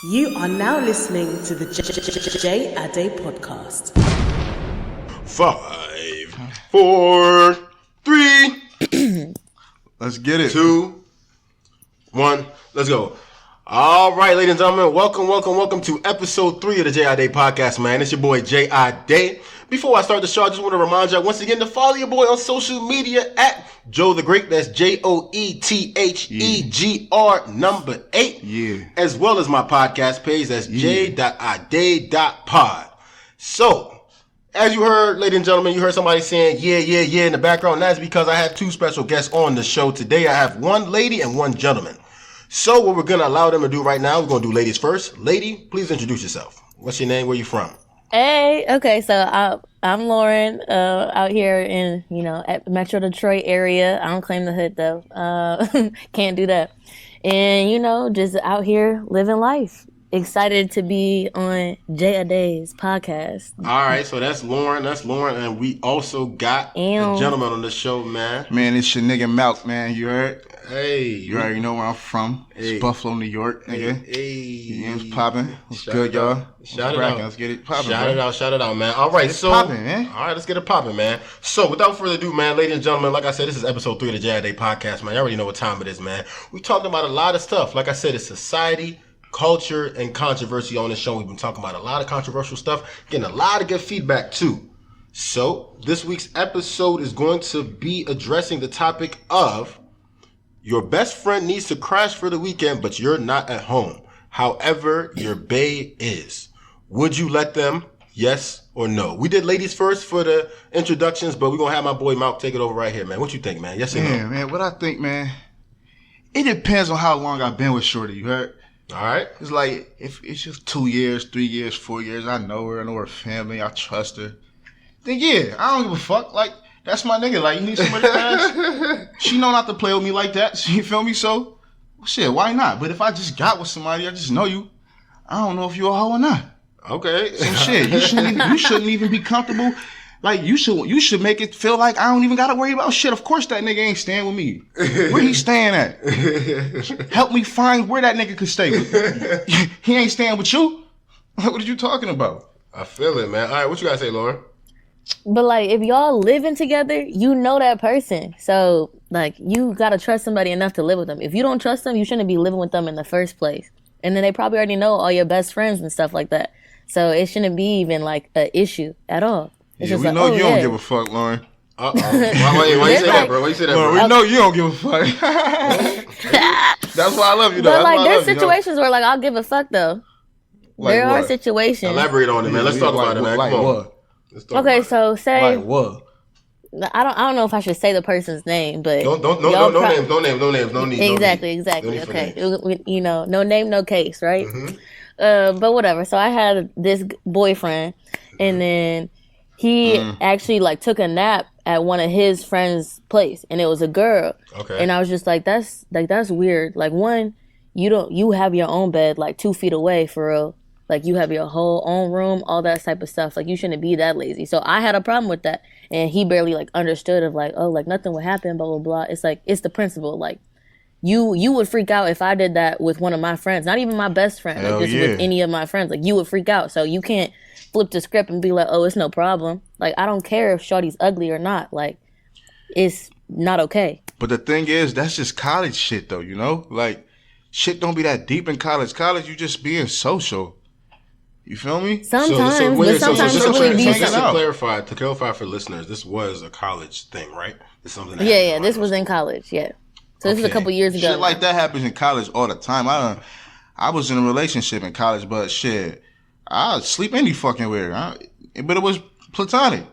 You are now listening to the J Ade podcast. 5, 4, 3. Let's get it. 2, 1. Let's go. All right, ladies and gentlemen, welcome to episode 3 of the J Ade podcast, man. It's your boy J Ade. Before I start the show, I just want to remind y'all once again to follow your boy on social media at Joe the Great. That's JOETHEGR 8. Yeah. As well as my podcast page. That's j.ade.pod. So, as you heard, ladies and gentlemen, you heard somebody saying, yeah, in the background. And that's because I have two special guests on the show today. I have one lady and one gentleman. So, what we're going to allow them to do right now, we're going to do ladies first. Lady, please introduce yourself. What's your name? Where you from? Hey, okay, so I'm Lauren, out here in, at Metro Detroit area. I don't claim the hood though. Can't do that. And, just out here living life. Excited to be on J Ade's podcast. All right, so that's Lauren, and we also got a gentleman on the show, man. Man, it's your nigga Malc, man. You heard? Hey. You already know where I'm from. Hey. It's Buffalo, New York, nigga. Hey. You know what's popping? What's Shout good, it y'all? out. Shout it out. Let's get it popping, Shout it out, man. All right, so popping, man. All right, let's get it popping, man. So, without further ado, man, ladies and gentlemen, like I said, this is episode 3 of the J Ade podcast, man. You already know what time it is, man. We talking about a lot of stuff. Like I said, it's society, culture, and controversy on this show. We've been talking about a lot of controversial stuff, getting a lot of good feedback, too. So, this week's episode is going to be addressing the topic of your best friend needs to crash for the weekend, but you're not at home. However, your bae is. Would you let them? Yes or no? We did ladies first for the introductions, but we're going to have my boy Malc take it over right here, man. What you think, man? Yes or no? Yeah, man, what I think, man, it depends on how long I've been with Shorty, you heard? All right. It's like, if it's just 2 years, 3 years, 4 years, I know her family, I trust her. Then yeah, I don't give a fuck. Like, that's my nigga. Like, you need somebody to crash? She know not to play with me like that. You feel me? So, shit, why not? But if I just got with somebody, I just know you, I don't know if you a hoe or not. Okay. So shit, you shouldn't even be comfortable. Like, you should make it feel like I don't even gotta worry about shit. Of course that nigga ain't staying with me. Where he staying at? Help me find where that nigga could stay with. He ain't staying with you? What are you talking about? I feel it, man. All right, what you gotta say, Lauren? But like, if y'all living together, you know that person. So like, you gotta trust somebody enough to live with them. If you don't trust them, you shouldn't be living with them in the first place. And then they probably already know all your best friends and stuff like that. So it shouldn't be even like an issue at all. It's Yeah, we know you don't give a fuck, Lauren. Uh-oh. Why you say that, bro? Why you say that, bro? Lauren, we know you don't give a fuck. That's why I love you, though. But like, there's situations where like, I'll give a fuck though. Like there what? are situations. Elaborate on it, man. Let's talk about it, man. Like Come on. what? Okay, so say Like what? I don't know if I should say the person's name, but No names, no need. Exactly. No need for Okay, names. no name, no case, right? Mm-hmm. But whatever. So I had this boyfriend, and then he actually like took a nap at one of his friends' place, and it was a girl. Okay. And I was just like, that's weird. Like, one, you have your own bed like 2 feet away for real. Like, you have your whole own room, all that type of stuff. Like, you shouldn't be that lazy. So I had a problem with that. And he barely, like, understood of, like, oh, like, nothing would happen, blah, blah, blah. It's like, it's the principle. Like, you would freak out if I did that with one of my friends. Not even my best friend. Hell Like, just yeah. with any of my friends. Like, you would freak out. So you can't flip the script and be like, oh, it's no problem. Like, I don't care if shorty's ugly or not. Like, it's not okay. But the thing is, that's just college shit, though, you know? Like, shit don't be that deep in college. College, you just being social. You feel me? Sometimes, but sometimes so it really be just something. to clarify for listeners, this was a college thing, right? It's something that Yeah, this was in college, yeah. So this was a couple years ago. Shit like that happens in college all the time. I was in a relationship in college, but shit, I'd sleep any fucking where. But it was platonic.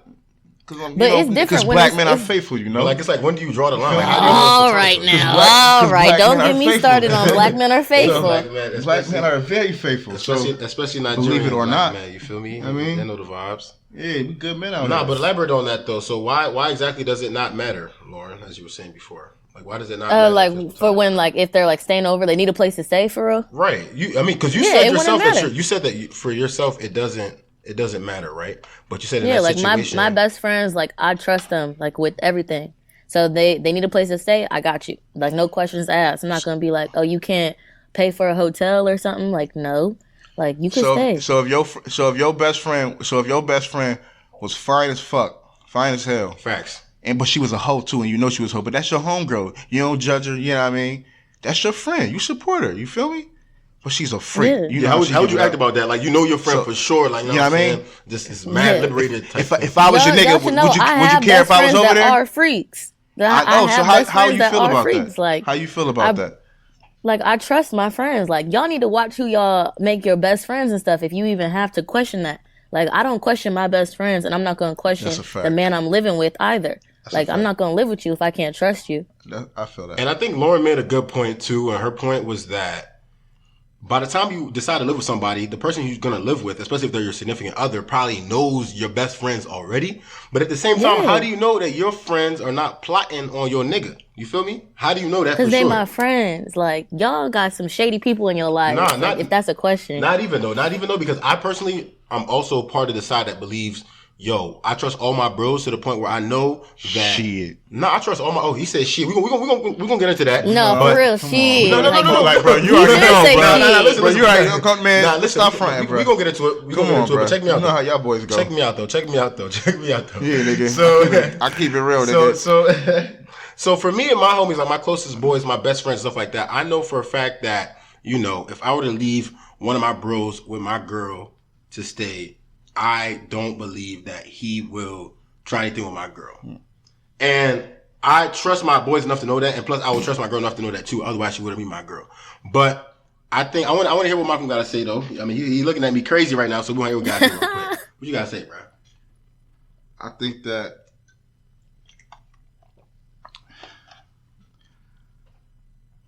But it's different because when black men are faithful, you know? Like, it's like, when do you draw the line? Like, All right now. All right. Don't get me started on black men are faithful. Black men are very faithful. Especially Nigerian. Believe it or not. Man, you feel me? I mean, they know the vibes. Yeah, we good men out Nah, but elaborate on that, though. So why exactly does it not matter, Lauren, as you were saying before? Like, why does it not matter? Like, for when, like, if they're, like, staying over, they need a place to stay, for real? Right. Because you said yourself that for yourself, it doesn't matter, right? But you said in that like situation. my best friends, like, I trust them, like, with everything. So they need a place to stay, I got you. Like, no questions asked. I'm not going to be like, oh, you can't pay for a hotel or something, like no, like you could stay. So if your best friend was fine as fuck, fine as hell, Facts. but she was a hoe too, and you know she was a hoe, but that's your homegirl. You don't judge her. You know what I mean? That's your friend. You support her. You feel me? But she's a freak. Yeah. You know How would you act about that? Like, you know your friend for sure. Like, you know what I mean? This is mad liberated type If I was your nigga, would you care if I was over there? Are freaks. So how you feel about that? Like, how you feel about that? Like, I trust my friends. Like, y'all need to watch who y'all make your best friends and stuff if you even have to question that. Like, I don't question my best friends, and I'm not going to question the man I'm living with either. Like, I'm not going to live with you if I can't trust you. I feel that. And I think Lauren made a good point, too, and her point was that by the time you decide to live with somebody, the person you're going to live with, especially if they're your significant other, probably knows your best friends already. But at the same time, how do you know that your friends are not plotting on your nigga? You feel me? How do you know that for sure? Because they my friends. Like, y'all got some shady people in your life. Nah, like, if that's a question. Not even though. Because I personally, I'm also part of the side that believes, yo, I trust all my bros to the point where I know that. Shit. I trust all my. Oh, he said shit. We gonna get into that. No, for real, shit. No. Like, bro, you already know, bro. Nah, listen, bro, you already know, man. Nah, listen, stop fronting, bro. We gonna get into it. We gonna get into it. But check me out. You know how y'all boys go. Check me out though. Yeah, nigga. So I keep it real, nigga. So for me and my homies, like my closest boys, my best friends, stuff like that, I know for a fact that, you know, if I were to leave one of my bros with my girl to stay, I don't believe that he will try anything with my girl. And I trust my boys enough to know that, and plus I would trust my girl enough to know that too. Otherwise, she wouldn't be my girl. But I think I want to hear what Malcolm got to say though. I mean, he looking at me crazy right now, so we want to hear what he got to say real quick. What you got to say, bro? I think that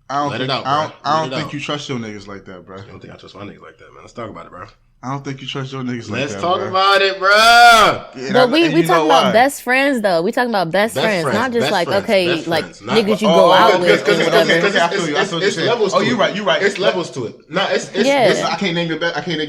I don't think you trust your niggas like that, bro. I don't think I trust my niggas like that, man. Let's talk about it, bro. I don't think you trust your niggas like that. Let's talk bro. about it, bro. Yeah, but we talking about best friends, though. We talking about best friends, not just like, okay, like niggas you go out with. Because it's levels to it. Oh, you're right. It's levels to it. No, it's I can't name your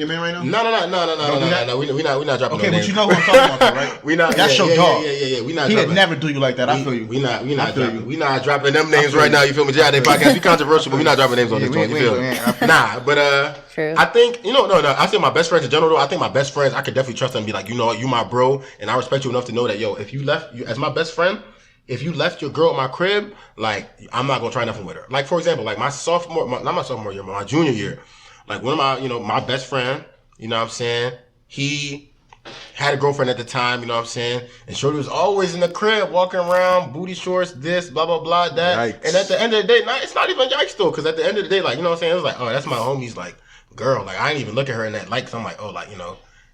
man right now? No. We're not dropping okay, no names. but you know what I'm talking about, though, right? We not. That's your dog. Yeah. We not. He would never do you like that. I feel you. We not dropping them names right now. You feel me? JID podcast. We controversial, but we not dropping names on this joint. You feel me? Nah, but True. I think no. I say my best friends in general though. I think my best friends, I could definitely trust them and be like, you know what, you my bro, and I respect you enough to know that, yo, if you left, as my best friend, if you left your girl at my crib, like, I'm not gonna try nothing with her. Like, for example, like not my sophomore year, but my junior year, like one of my, my best friend, you know what I'm saying, he had a girlfriend at the time, you know what I'm saying, and Shorty was always in the crib, walking around, booty shorts, this, blah, blah, blah, that, Yikes. And at the end of the day, it's not even yikes though, because at the end of the day, like, you know what I'm saying, it was like, oh, that's my homie's, like, girl, like, I didn't even look at her in that light, because I'm like, oh, like,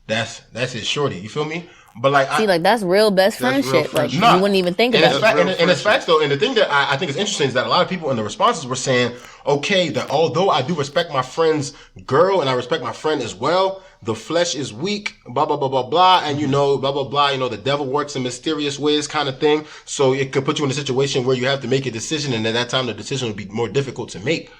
that's his shorty, you feel me? But like, like that's real best friendship. Like you wouldn't even think about it. And it's facts though. And the thing that I think is interesting is that a lot of people in the responses were saying, okay, that although I do respect my friend's girl and I respect my friend as well, the flesh is weak, blah, blah, blah, blah, blah. And blah, blah, blah, the devil works in mysterious ways kind of thing. So it could put you in a situation where you have to make a decision. And at that time, the decision would be more difficult to make.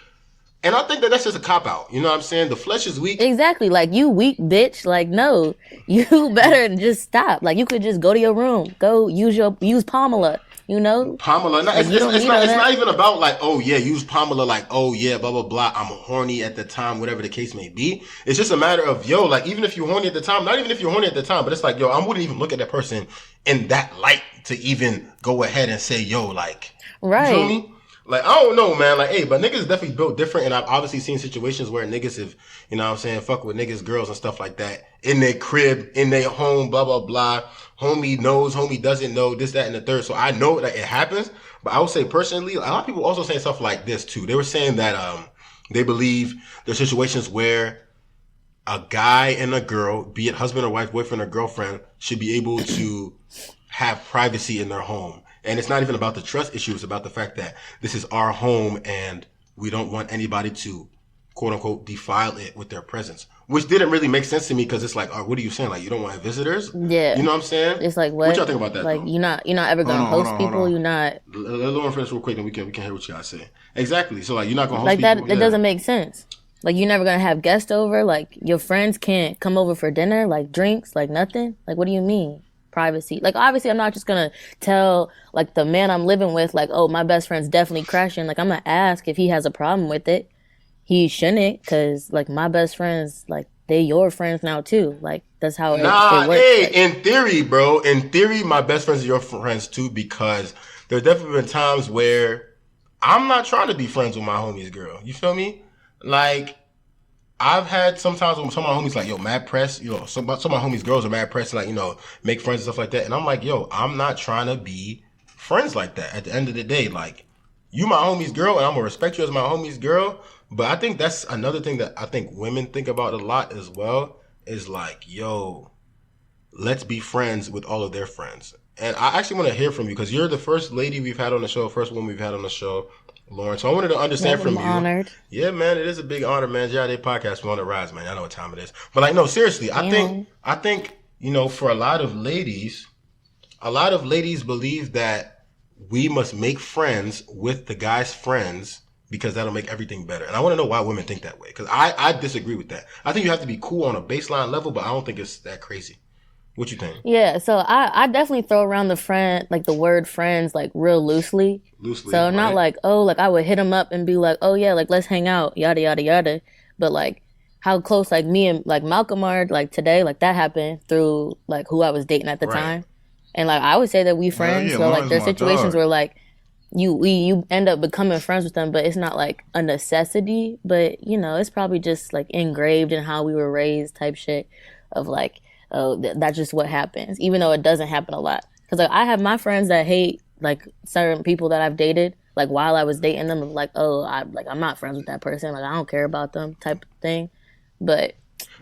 And I think that that's just a cop-out. You know what I'm saying? The flesh is weak. Exactly. Like, you weak, bitch. Like, no. You better just stop. Like, you could just go to your room. Go use Pamela, Pamela. No, it's not even about, like, oh, yeah, use Pamela. Like, oh, yeah, blah, blah, blah. I'm horny at the time, whatever the case may be. It's just a matter of, yo, like, even if you're horny at the time, not even if you're horny at the time, but it's like, yo, I wouldn't even look at that person in that light to even go ahead and say, yo, like, right. You feel me? Like, I don't know, man. Like, hey, but niggas definitely built different. And I've obviously seen situations where niggas have, you know what I'm saying, fuck with niggas, girls and stuff like that. In their crib, in their home, blah, blah, blah. Homie knows, homie doesn't know, this, that, and the third. So I know that it happens. But I would say personally, a lot of people also saying stuff like this too. They were saying that they believe there's situations where a guy and a girl, be it husband or wife, boyfriend or girlfriend, should be able to have privacy in their home. And it's not even about the trust issue. It's about the fact that this is our home and we don't want anybody to, quote unquote, defile it with their presence. Which didn't really make sense to me because it's like, oh, what are you saying? Like, you don't want visitors? Yeah. You know what I'm saying? It's like, what? What y'all think about that? Like, though? you're not ever going to host people. You're not. Let Lauren finish real quick and we can hear what you guys say. Exactly. So, like, you're not going to host like people. Like that, it doesn't make sense. Like, you're never going to have guests over. Like, your friends can't come over for dinner, like drinks, like nothing. Like, what do you mean? Privacy. Like, obviously, I'm not just gonna tell, like, the man I'm living with, like, oh, my best friend's definitely crashing. Like, I'm gonna ask if he has a problem with it. he shouldn't, because like my best friends, like they your friends now too. Like that's how it works. Hey, like, in theory, bro. In theory, my best friends are your friends too, because there's definitely been times where I'm not trying to be friends with my homie's girl. You feel me? Like, I've had sometimes when some of my homies like, yo, mad press, some of my homies' girls are mad press, like, make friends and stuff like that. And I'm like, yo, I'm not trying to be friends like that. At the end of the day, like, you my homie's girl, and I'm gonna respect you as my homie's girl. But I think that's another thing that I think women think about a lot as well, is like, yo, let's be friends with all of their friends. And I actually want to hear from you, because you're the first lady we've had on the show, first woman we've had on the show, Lauren. So I wanted to understand from you. I'm honored. Yeah, man, it is a big honor, man. JID podcast, we're on the rise, man. I know what time it is. But like, no, seriously, I think, for a lot of ladies believe that we must make friends with the guy's friends because that'll make everything better. And I want to know why women think that way, because I disagree with that. I think you have to be cool on a baseline level, but I don't think it's that crazy. What you think? Yeah, so I definitely throw around the word friends, like real loosely. So not like, oh, like I would hit him up and be like, oh yeah, like let's hang out, yada, yada, yada. But like how close like me and like Malcolm are like today, like that happened through like who I was dating at the time. And like I would say that we friends. So like there's situations where like you end up becoming friends with them, but it's not like a necessity. But it's probably just like engraved in how we were raised type shit of like, oh, that's just what happens, even though it doesn't happen a lot. Because like I have my friends that hate like certain people that I've dated, like while I was dating them, like, oh, I'm not friends with that person, like I don't care about them type of thing. But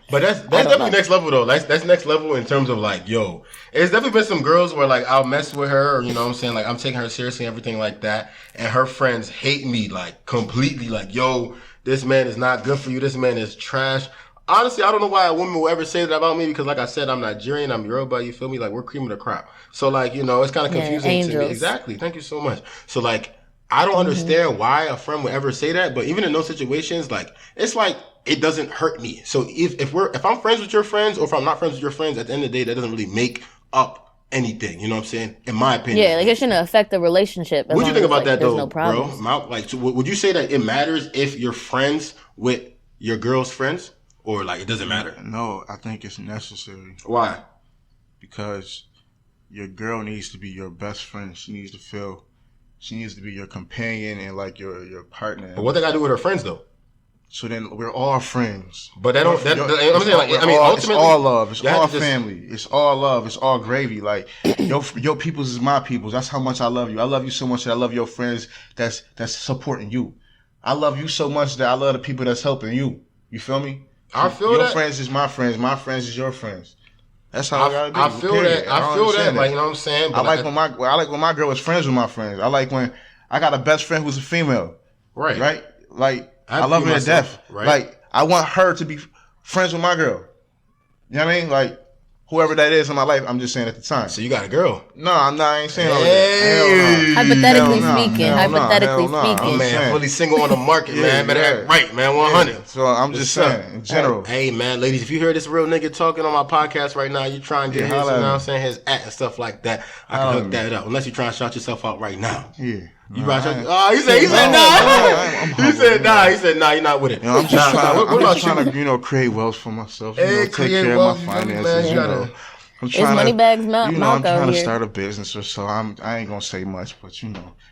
that's definitely next level though. That's next level in terms of like, yo, it's definitely been some girls where like I'll mess with her, or what I'm saying, like I'm taking her seriously and everything like that, and her friends hate me like completely, like, yo, this man is not good for you, this man is trash. Honestly, I don't know why a woman will ever say that about me, because like I said, I'm Nigerian, I'm Yoruba, you feel me? Like we're cream of the crop. So like, it's kind of confusing to me. Exactly. Thank you so much. So like, I don't understand why a friend would ever say that, but even in those situations, like, it's like, it doesn't hurt me. So if I'm friends with your friends, or if I'm not friends with your friends, at the end of the day, that doesn't really make up anything. You know what I'm saying? In my opinion. Yeah, like it shouldn't affect the relationship. What do you think about that though, no bro? Like, so would you say that it matters if you're friends with your girl's friends? Or like it doesn't matter? No, I think it's necessary. Why? Because your girl needs to be your best friend. She needs to be your companion and like your partner. But what they got to do with her friends though? So then we're all friends. But that don't. I'm saying, like, I mean, ultimately, it's all love. It's all family. It's all love. It's all gravy. Like your peoples is my peoples. That's how much I love you. I love you so much that I love your friends. That's supporting you. I love you so much that I love the people that's helping you. You feel me? I feel your that. Your friends is my friends. My friends is your friends. That's how I gotta be. I feel that. I feel that. Like, you know what I'm saying? But I like when my girl is friends with my friends. I like when I got a best friend who's a female. Right. Right? Like, I love her to death. Right. Like, I want her to be friends with my girl. You know what I mean? Like, whoever that is in my life, I'm just saying at the time. So you got a girl? No, I ain't saying all that. Hypothetically speaking. Oh, man, fully single on the market, man. Better act right, man. 100. Yeah. So I'm just saying, in general. Hey, man, ladies, if you hear this real nigga talking on my podcast right now, you try and get his, you know what I'm saying, his at and stuff like that, I can hook that up. Unless you try and shout yourself out right now. Yeah. You right? He said nah. He said nah. You're not with it. I'm just trying to create wealth for myself. Take care of my finances. I'm trying I'm trying to start a business or so. I ain't gonna say much, but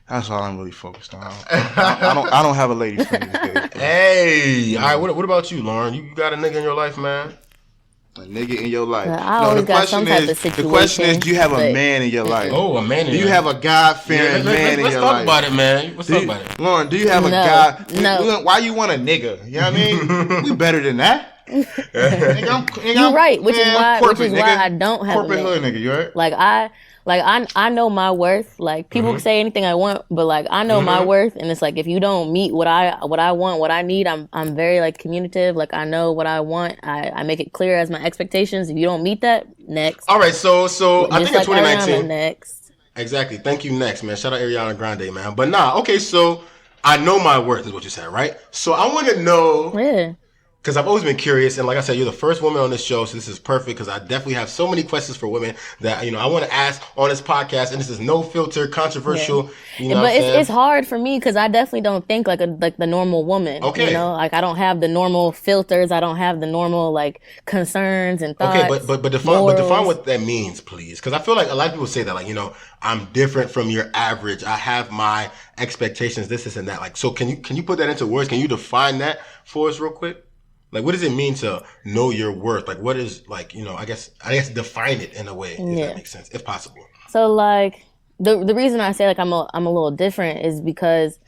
that's all I'm really focused on. I don't have a lady friend these days. Hey, all right. What about you, Lauren? You got a nigga in your life, man? A nigga in your life. The question is, do you have a man in your life? Oh, a man in your life. Do you have a God-fearing man in your life? Let's talk about it, man. Let's talk about it. Lauren, do you have a God? No. Why you want a nigga? You know what I mean? We better than that. You're right, which is why I don't have corporate hood nigga. You right? I know my worth. Like people can say anything I want, but like I know my worth, and it's like if you don't meet what I want, what I need, I'm very like communicative. Like I know what I want. I make it clear as my expectations. If you don't meet that, next. All right, so I think in 2019. Ariana, next. Exactly. Thank you. Next, man. Shout out Ariana Grande, man. But okay. So I know my worth is what you said, right? So I want to know. Yeah. because I've always been curious, and like I said, you're the first woman on this show, so this is perfect because I definitely have so many questions for women that I want to ask on this podcast, and this is no filter, controversial. But it's hard for me because I definitely don't think like the normal woman. Okay, like I don't have the normal filters. I don't have the normal like concerns and thoughts. Okay, but define what that means, please, because I feel like a lot of people say that like I'm different from your average. I have my expectations, this and that. Like, so can you put that into words? Can you define that for us real quick? Like, what does it mean to know your worth? Like, what is, like, I guess define it in a way, if that makes sense, if possible. So, like, the reason I say, like, I'm a little different is because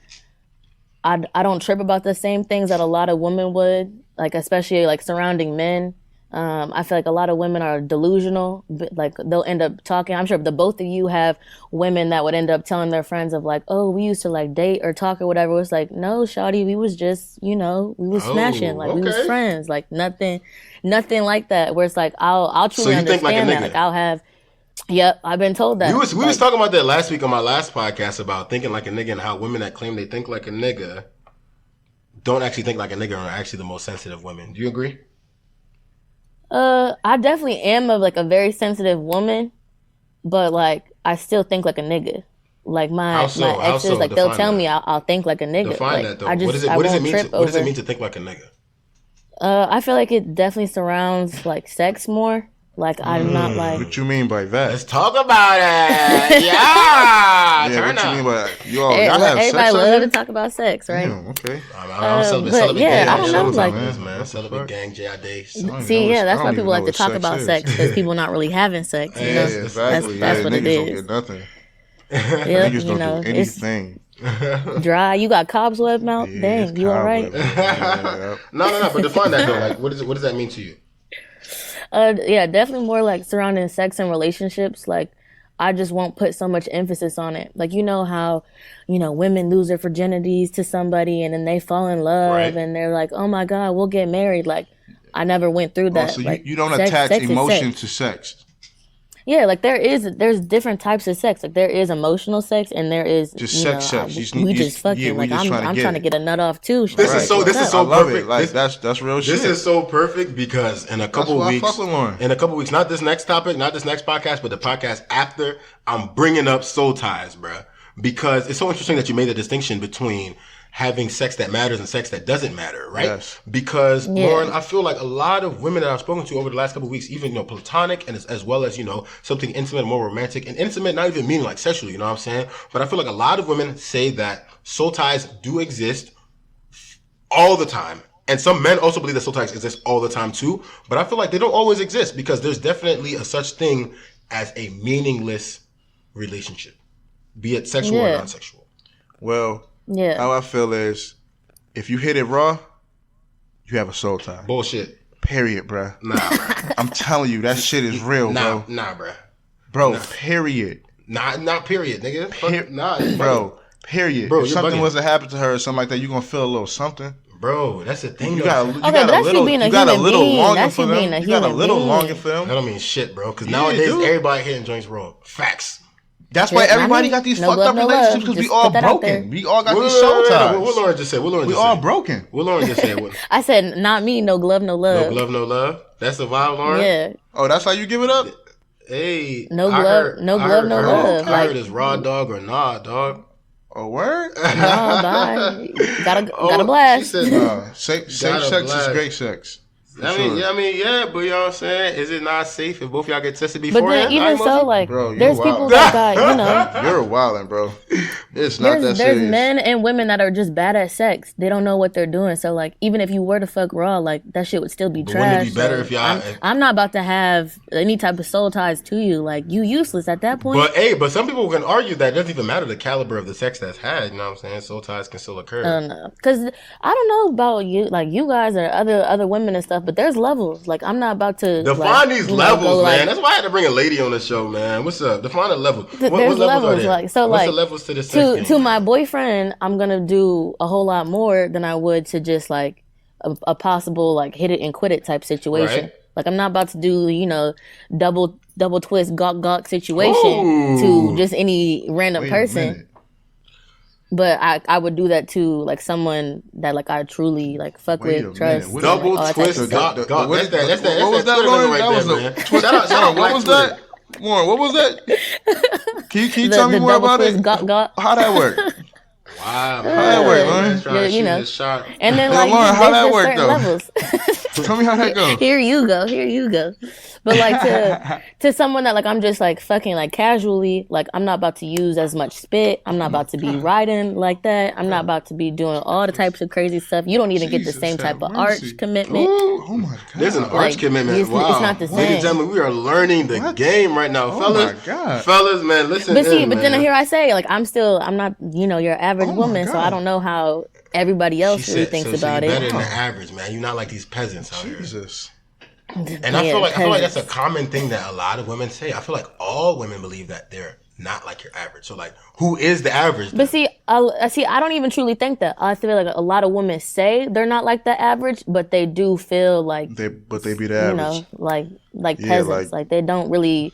I don't trip about the same things that a lot of women would, like, especially, like, surrounding men. I feel like a lot of women are delusional. Like, they'll end up talking. I'm sure the both of you have women that would end up telling their friends of like, oh, we used to like date or talk or whatever. It's like, no, shawty, we was just, we was smashing. Like, we was friends. Like, nothing like that. Where it's like, I'll truly understand that. Like, I'll have, yep, I've been told that. We was talking about that last week on my last podcast about thinking like a nigga and how women that claim they think like a nigga don't actually think like a nigga are actually the most sensitive women. Do you agree? I definitely am a very sensitive woman, but like I still think like a nigga. Like my exes, like they'll tell me I'll think like a nigga. Define like, that though. What does it mean to think like a nigga? I feel like it definitely surrounds like sex more. Like I'm not like. What you mean by that? Let's talk about it. Yeah. Turn up. What you mean by y'all have everybody sex? Love to talk about sex, right? Yeah, okay. I'm celibate but gang. I don't know, like, man. Celibate gang, JID. See, that's why people like to talk about sex because people not really having sex. You know? Exactly. That's what it is. Niggas don't get nothing. Yeah, Niggas don't do anything. Dry. You got cobweb mouth. Dang, you all right? No. But define that though. Like, what does that mean to you? Yeah, definitely more like surrounding sex and relationships. Like, I just won't put so much emphasis on it. Like, how, women lose their virginities to somebody and then they fall in love and they're like, oh my God, we'll get married. Like, I never went through that. So like, you don't attach emotion to sex. Yeah, like there's different types of sex. Like there is emotional sex and there is just sex. We just fucking. Yeah, like I'm trying to get a nut off too. This is so I love perfect. It. Like that's real shit. This is so perfect because in a couple weeks, not this next topic, not this next podcast, but the podcast after, I'm bringing up soul ties, bruh. Because it's so interesting that you made the distinction between having sex that matters and sex that doesn't matter, right? Yes. Because, Lauren, I feel like a lot of women that I've spoken to over the last couple of weeks, even, platonic and as well as, something intimate, more romantic, and intimate, not even meaning like sexually, you know what I'm saying? But I feel like a lot of women say that soul ties do exist all the time. And some men also believe that soul ties exist all the time too. But I feel like they don't always exist because there's definitely a such thing as a meaningless relationship, be it sexual or non-sexual. Well, how I feel is, if you hit it raw, you have a soul tie. Bullshit. Period, bruh. Nah, bruh. I'm telling you, that shit is real, bro. Nah, bruh. Bro, period. Not period, nigga. Nah, bro. Period. Bro, if something was to happen to her or something like that, you gonna feel a little something. Bro, that's the thing. You got a little longing for them. You got a little longing for them. That don't mean shit, bro. Because nowadays everybody hitting joints wrong. Facts. That's why everybody got these fucked up relationships because we all broken. We all got these soul ties. What Lauren just said? We all broken. What Lauren just said? I said, not me. No glove, no love. No glove, no love. That's the vibe, Lauren. Yeah. Oh, that's how you give it up. Hey, no glove, no love. I heard it's raw dog or nah, dog. Oh, word? No, bye. Gotta blast. She said, safe sex is great sex. But you know what I'm saying? Is it not safe if both y'all get tested beforehand? But then even so, like, bro, there's people that got, You're wildin', bro. It's not that serious. There's men and women that are just bad at sex. They don't know what they're doing. So, like, even if you were to fuck raw, like, that shit would still be trash. Wouldn't it be better if y'all... I'm not about to have any type of soul ties to you. Like, you useless at that point. But some people can argue that it doesn't even matter the caliber of the sex that's had. You know what I'm saying? Soul ties can still occur. No. Because I don't know about you, like, you guys or other women and stuff, but there's levels. Like, I'm not about to define these levels, man. That's why I had to bring a lady on the show, man. What's up? Define a level. There's levels, like, so, what's like, the levels to the sex to my boyfriend, I'm gonna do a whole lot more than I would to just like a possible like hit it and quit it type situation. Right. Like, I'm not about to do double twist gawk situation to just any random person. But I would do that to like someone that like I truly like fuck Wait a with, trust. minute. What Double all that type of twist, stuff. God. What was That's that, Twitter Lauren? right That there, was a man. twist. Shout out What Black was Twitter. that? Lauren, what was that? Can you tell me The more double about twist it? got. How that work? Wow, man. How that work, Man, Lauren? trying to You shoot know. his shot. And then Now, like Lauren, how that there's work, certain though? levels. Tell me how that go. Here you go. But like to someone that like I'm just like fucking like casually, like I'm not about to use as much spit. I'm not about to be riding like that. I'm not about to be doing all the types of crazy stuff. You don't even get the Jesus, same have type of mercy. arch commitment. Ooh, oh my god. There's an arch Like, commitment. it's Wow. not the Ladies and same. gentlemen, we are learning the game right now. Oh Fellas, my God. fellas, man, listen But see, in, but man. then here I say, like I'm not, your average Oh my woman, so God. I don't know how everybody else really thinks so about you're it. better than the average, man. You're not like these peasants out here. Jesus. And I feel like that's a common thing that a lot of women say. I feel like all women believe that they're not like your average. So like, who is the average? But see, I don't even truly think that. I feel like a lot of women say they're not like the average, but they do feel like They be the you average. know, like Yeah, peasants. Like they don't really,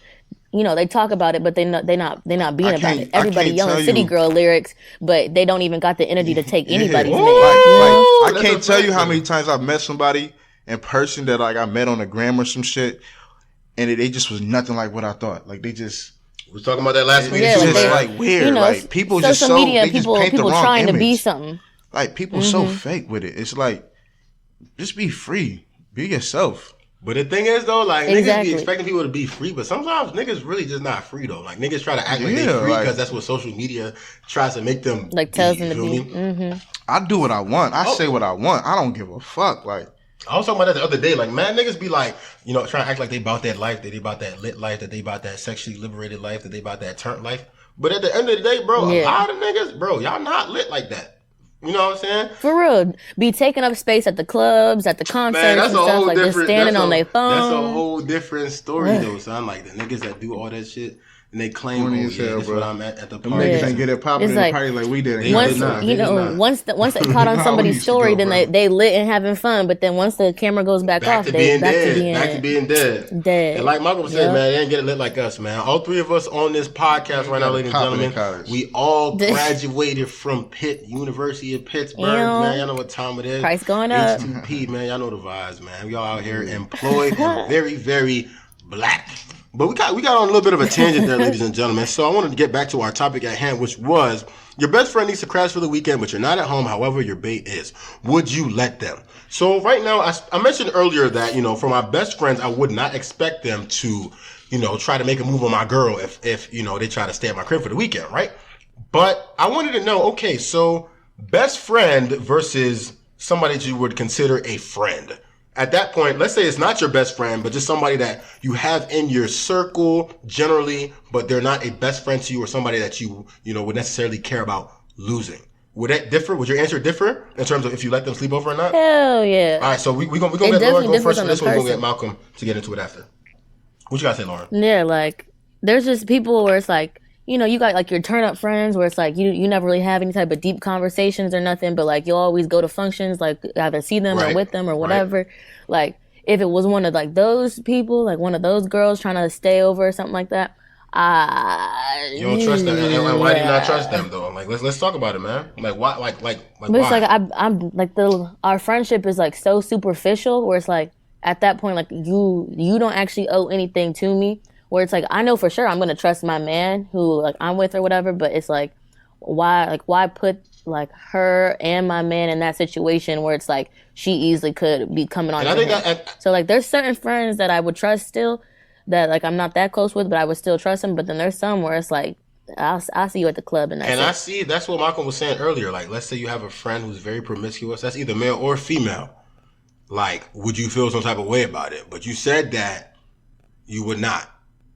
they talk about it, but they're not being about can't- it. Everybody can't yelling tell city you- girl lyrics, but they don't even got the energy to take anybody's man. Like, Ooh, I that's can't a tell you fact, how though. many times I've met somebody in person that like I met on the gram or some shit, and they just was nothing like what I thought. Like they just, We was talking about that last week. Yeah, it's too, just man. like weird. Like people just social so media, they just people paint the wrong trying image. to be something. Like people so fake with it. It's like, just be free, be yourself. But the thing is though, like niggas Exactly. be expecting people to be free, but sometimes niggas really just not free though. Like niggas try to act like they Yeah, free like- because that's what social media tries to make them Like tells be, them to you be. feel me? I do what I want. I Oh. say what I want. I don't give a fuck. Like I was talking about that the other day. Like, man, niggas be like, trying to act like they about that life, that they about that lit life, that they about that sexually liberated life, that they about that turnt life. But at the end of the day, bro, a Yeah. lot of niggas, bro, y'all not lit like that. You know what I'm saying? For real, be taking up space at the clubs, at the concerts, Man, and that's a stuff whole like just different. standing That's on their phone. That's a whole different story, though, son. Like the niggas that do all that shit and they claim, Corny oh as yeah, hell, that's bro. what I'm at the them party. niggas Yeah. ain't get it popping It's in the like- party like we did. They once did not. you They did know, not. once they caught on How somebody's we used to story, go, then bro. they lit and having fun. But then once the camera goes back Back off, to they being back dead. to being Back to being dead. dead. And like Malcolm said, Yup. man, they ain't get it lit like us, man. All three of us on this podcast right now, ladies and Popping in gentlemen, college. we all graduated from Pitt, University of Pittsburgh, Ew. man. Y'all know what time it is. Price going up. H2P, man. Y'all know the vibes, man. We all out here employed and very, very black. But we got on a little bit of a tangent there, ladies and gentlemen. So I wanted to get back to our topic at hand, which was your best friend needs to crash for the weekend, but you're not at home. However, your bait is. Would you let them? So right now, I mentioned earlier that, for my best friends, I would not expect them to, try to make a move on my girl if they try to stay at my crib for the weekend, right? But I wanted to know, okay, so best friend versus somebody that you would consider a friend. At that point, let's say it's not your best friend, but just somebody that you have in your circle generally, but they're not a best friend to you or somebody that you would necessarily care about losing. Would that differ? Would your answer differ in terms of if you let them sleep over or not? Hell yeah. All right, so we're going to It let Lauren definitely go differs first for on this the one. We're going to get person. Malcolm to get into it after. What you got to say, Lauren? Yeah, like there's just people where it's like, you got like your turn up friends where it's like you never really have any type of deep conversations or nothing, but like you'll always go to functions, like either see them Right, or with them or right. whatever. Like if it was one of like those people, like one of those girls trying to stay over or something like that, You don't trust them, and why do you not trust them though? Like, let's talk about it, man. Like, why? Like But it's why? like I'm like our friendship is like so superficial where it's like at that point like you don't actually owe anything to me. Where it's like I know for sure I'm gonna trust my man who like I'm with or whatever, but it's like why put like her and my man in that situation where it's like she easily could be coming on And I to think him. that So like there's certain friends that I would trust still that like I'm not that close with, but I would still trust them. But then there's some where it's like I'll see you at the club and that's And it. I see that's what Malcolm was saying earlier. Like, let's say you have a friend who's very promiscuous. That's either male or female. Like, would you feel some type of way about it? But you said that you would not.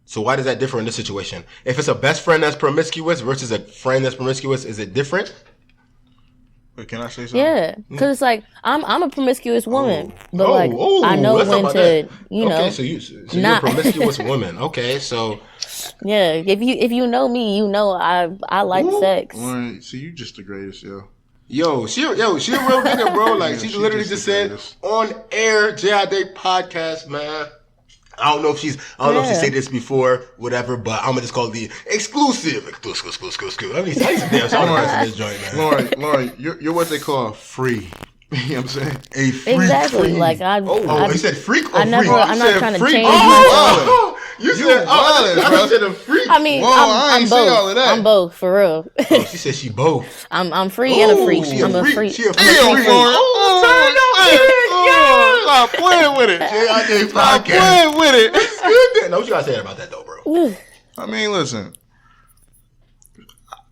So why does that differ in this situation? If it's a best friend that's promiscuous versus a friend that's promiscuous, is it different? Wait, can I say something? Yeah, because it's like I'm a promiscuous woman, but like oh, I know let's talk when about to that. you know Okay, so you're a not- promiscuous woman. Okay, so yeah. If you know me, you know I like Ooh. sex. Lauren, see, you just the greatest, yo. she a real nigga, bro. Like Yeah, she she literally just just the said greatest. on air JID podcast, man. I don't know if she said this before, whatever, but I'm gonna just call it the exclusive. I mean, say some damn songs in this joint, man. Lauren, you're what they call free. You know what I'm saying? A freak. Exactly. Like you said freak or I'm freak? not trying to change Oh, you said I said a freak. I mean, I ain't say all of that. I'm both, for real. Oh, she said she both. I'm free and a freak. I'm a freak. She a freak. Stop playing with it. Stop playing with it. It's good then. No, what you gotta say about that though, bro? I mean, listen.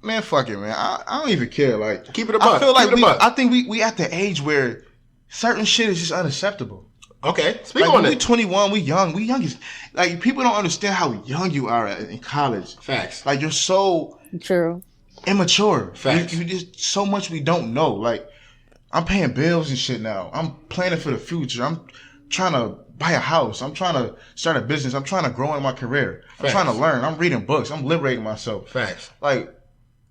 Man, fuck it, man. I don't even care. Like, keep it a buck. I feel like I think we at the age where certain shit is just unacceptable. Okay, speak like, on it. We 21, we young. We young as, like, people don't understand how young you are in college. Facts. Like, you're so true immature. Facts. You just so much we don't know. Like, I'm paying bills and shit now. I'm planning for the future. I'm trying to buy a house. I'm trying to start a business. I'm trying to grow in my career. I'm trying to learn. I'm reading books. I'm liberating myself. Facts. Like,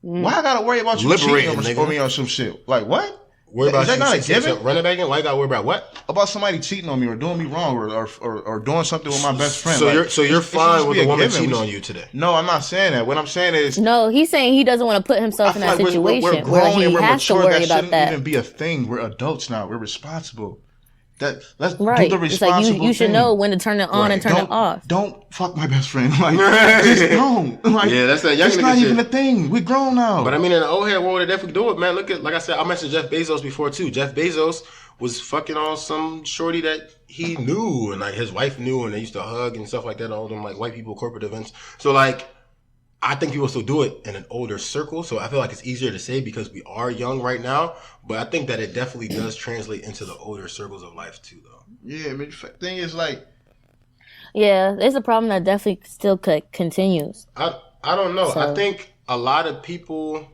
why I gotta worry about you cheating or me on some shit? Like, what? Worry about is that not a given? Run it back in. Why you gotta worry about what? About somebody cheating on me or doing me wrong or doing something with my best friend. So you're fine with a woman cheating on you today? No, I'm not saying that. What I'm saying is, no, he's saying he doesn't want to put himself in that situation where he has to worry about that. Shouldn't even be a thing. We're adults now. We're responsible. Let's do the responsible It's like you should know when to turn it on and turn it off. Don't fuck my best friend. Like, just don't. Like, yeah, that's it's not even a thing. We're grown now. But I mean, in the old head world, they definitely do it, man. Look at, like I said, I mentioned Jeff Bezos before too. Jeff Bezos was fucking on some shorty that he knew, and like his wife knew, and they used to hug and stuff like that. All them like white people corporate events. So like, I think people still do it in an older circle. So I feel like it's easier to say because we are young right now. But I think that it definitely does translate into the older circles of life too, though. Yeah, I mean, the thing is like, yeah, it's a problem that definitely still continues. I don't know. So, I think a lot of people,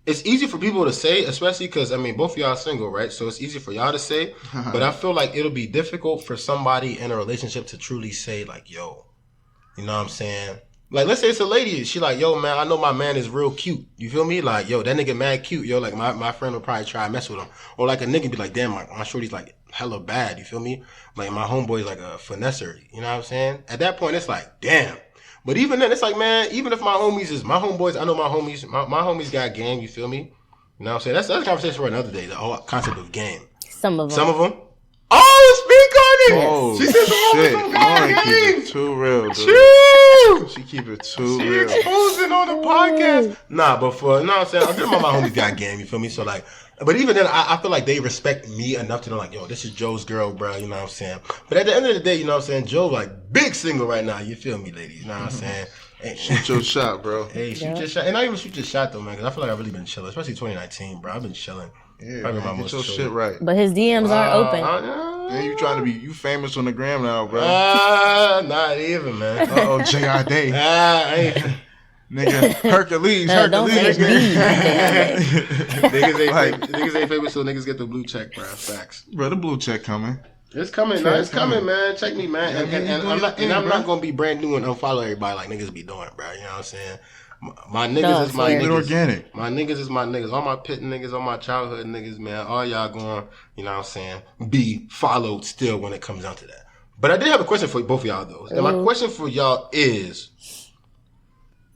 it's easy for people to say, especially because, I mean, both of y'all are single, right? So it's easy for y'all to say. But I feel like it'll be difficult for somebody in a relationship to truly say, like, yo, you know what I'm saying? Like, let's say it's a lady. She like, yo, man, I know my man is real cute. You feel me? Like, yo, that nigga mad cute. Yo, like, my friend would probably try to mess with him. Or like a nigga be like, damn, my shorty's like hella bad. You feel me? Like, my homeboy's like a finesser. You know what I'm saying? At that point, it's like, damn. But even then, it's like, man, even if my homeboys, I know my homies got game. You feel me? You know what I'm saying? That's a conversation for another day. The whole concept of game. Some of them. Oh, speak on it. Oh, she said shit. Lauren keep it too real, dude. She keep it too real. She exposing on the podcast. Nah, but for, you know what I'm saying? I'm talking about my homies got game, you feel me? So like, but even then, I feel like they respect me enough to know like, yo, this is Joe's girl, bro, you know what I'm saying? But at the end of the day, you know what I'm saying? Joe like big single right now, you feel me, ladies? You know what I'm saying? Hey, shoot your shot, bro. Hey, shoot your shot. And not even shoot your shot though, man, because I feel like I've really been chilling, especially 2019, bro. I've been chilling. Yeah, man, get your shit right. But his DMs aren't open. Yeah, you trying to be, you famous on the gram now, bro. Not even, man. Uh-oh, J.I.D. I ain't. Nigga, Hercules. Don't forget Niggas ain't famous so niggas get the blue check, bro. Facts. Bro, the blue check coming. It's coming, man. It's coming, man. Check me, man. And I'm not gonna be brand new and unfollow everybody like niggas be doing, bro. You know what I'm saying? My niggas is my niggas. Organic. My niggas is my niggas. All my pit niggas, all my childhood niggas, man. All y'all going, you know what I'm saying, be followed still when it comes down to that. But I did have a question for both of y'all, though. And my question for y'all is,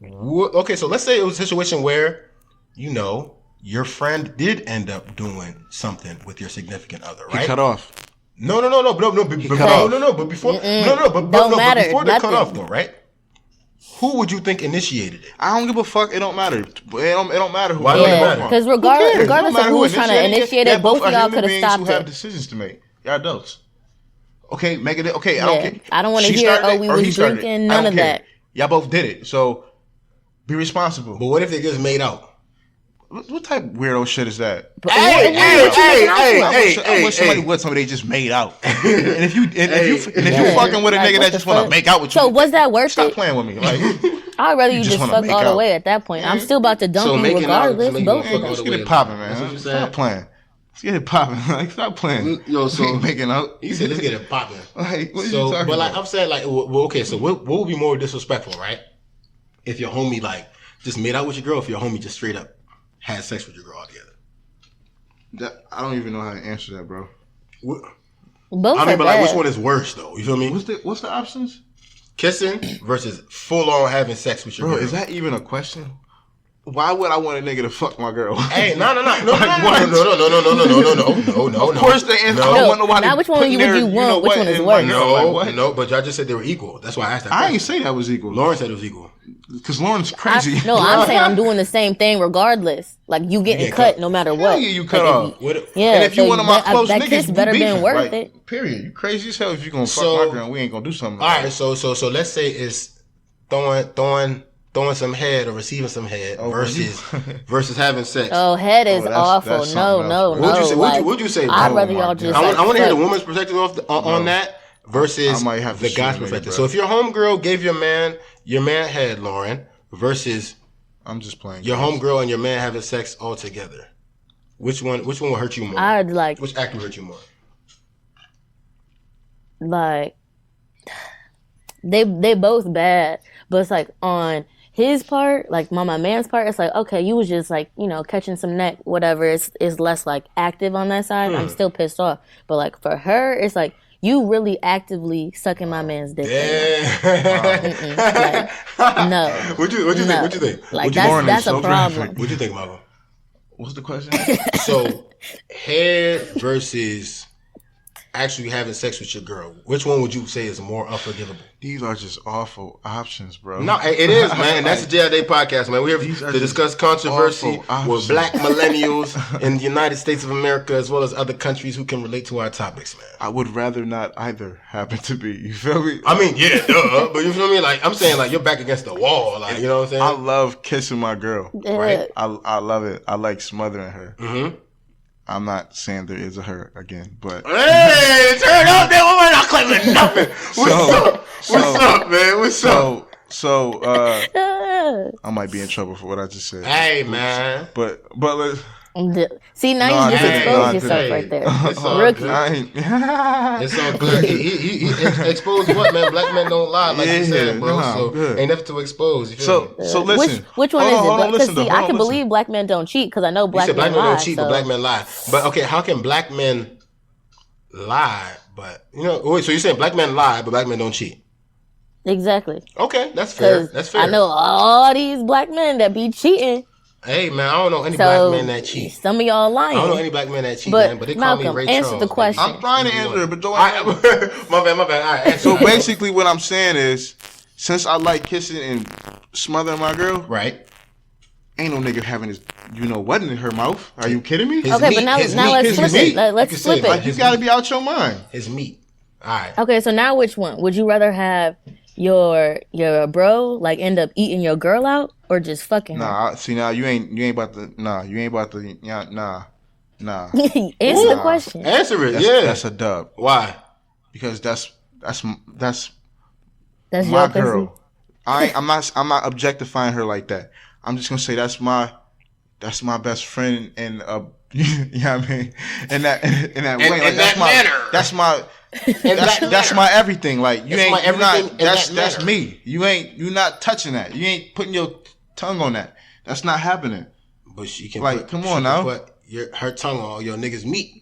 okay, so let's say it was a situation where, you know, your friend did end up doing something with your significant other, right? He cut off. No. But before they cut off, though, right? Who would you think initiated it? I don't give a fuck. It don't matter. It don't matter who. Why don't it matter? Because regardless of who's trying to initiate it, both of y'all could have stopped it. Who have decisions to make. Y'all adults. Okay, make it. Okay, I don't care. I don't want to hear. We was drinking. None of that. Y'all both did it. So be responsible. But what if they just made out? What type of weirdo shit is that? Hey, I wish somebody would tell me they just made out. And if you fucking with a nigga that just want to make out with you, so was that worth it? Stop playing with me. Like, I'd rather you just fuck all the way at that point. I'm still about to dump you regardless. Both of them. Let's get it popping, man. Stop playing. Let's get it popping. Like, stop playing. Yo, so making out. You said let's get it popping. Like, what are you talking about? But like I'm saying, like, well, okay. So what would be more disrespectful, right? If your homie like just made out with your girl, if your homie just straight up had sex with your girl altogether. I don't even know how to answer that, bro. Both I mean, are but like, bad. which one is worse though? You feel me? What's the options? Kissing versus full on having sex with your Bro, girl. is that even a question? Why would I want a nigga to fuck my girl? Hey, no. Like, No. Of course the answer. No. I want nobody. Now, which one would you want? Which one is worse? No, but y'all just said they were equal. That's why I asked that I question. ain't say that was equal. Lauren said it was equal. Because Lauren's crazy. I'm saying I'm doing the same thing regardless. Like you getting cut no matter what. Hell yeah, you cut Like, off. Yeah, And if you one of my close that niggas, kiss we better beefing. been worth Like, it. Period. You crazy as hell if you gonna fuck So- my girl and we ain't gonna do something. All right, so let's say it's throwing some head or receiving some head versus having sex. Oh, head is that's awful. something No. else, What'd you say? Like, What'd you say? I'd bro? rather Oh, y'all my just. God. I want to hear the fuck. woman's perspective on that versus I might have to the shoot guy's a nigga, perspective. bro. So if your homegirl gave your man head, Lauren, versus I'm just playing. your games. homegirl and your man having sex all together, which one will hurt you more? I'd like Which act will hurt you more? like they both bad, but it's like on his part, like my man's part, it's like okay, you was just like catching some neck, whatever. It's less like active on that side. I'm still pissed off, but like for her, it's like you really actively sucking my man's dick. Yeah. Like, no. What you think? What you think? Like Lauren that's is a so problem. graphic. What you think, Malcolm? What's the question? So, head versus actually having sex with your girl. Which one would you say is more unforgivable? These are just awful options, bro. No, it is, man. And that's the JID podcast, man. We're These here are to discuss controversy awful with options. black millennials in the United States of America as well as other countries who can relate to our topics, man. I would rather not either happen to be. You feel me? I mean, yeah, duh. But you feel me? Like, I'm saying, like, you're back against the wall. Like, you know what I'm saying? I love kissing my girl. Right? I love it. I like smothering her. Mm-hmm. I'm not saying there is a her again, but Hey, turn up that woman. I'm not claiming nothing. What's up, man? What's up? so I might be in trouble for what I just said. Hey, man. But let's. See, now No, you just I didn't. No, I exposed yourself didn't. right there. It's all Rookie. good. I ain't. It's all good. He exposed what, man? Black men don't lie, like you said, bro. nah, So good. ain't nothing to expose. You feel me? So listen. Which one Hold is on, it? hold on, Because listen, though. see, Hold I on, can listen. believe black men don't cheat because I know You black said black men men lie. don't cheat, so. but black men lie. But okay, how can black men lie? But wait. So you're saying black men lie, but black men don't cheat? Exactly. Okay, that's fair. Because That's fair. I know all these black men that be cheating. Hey, man, I don't know any So black men that cheat. some of y'all lying. I don't know any black men that cheat, But, man. But they call Malcolm, me Ray answer Charles. the question. I'm trying to answer it, but don't. My bad. All right. So basically, what I'm saying is, since I like kissing and smothering my girl, right. ain't no nigga having his, what in her mouth? Are you kidding me? His Okay, meat, but now his let's meat, flip his meat. it. Let's You can flip say, it. man, Like you his gotta meat. be out your mind. His meat. All right. Okay, so now which one? Would you rather have your bro like end up eating your girl out or just fucking her? Nah, see now you ain't about to. Nah. Answer the question. Answer it. That's a dub Why? because that's That's my your pussy. girl. I'm not objectifying her like that. I'm just gonna say that's my best friend and you know what I mean? In that way, like in that's that my manner. that's my everything. Like you That's ain't my you everything not in that's that that's manner. me. You not touching that. You ain't putting your tongue on that. That's not happening. But she can Like, come on now. put her tongue on your nigga's meat.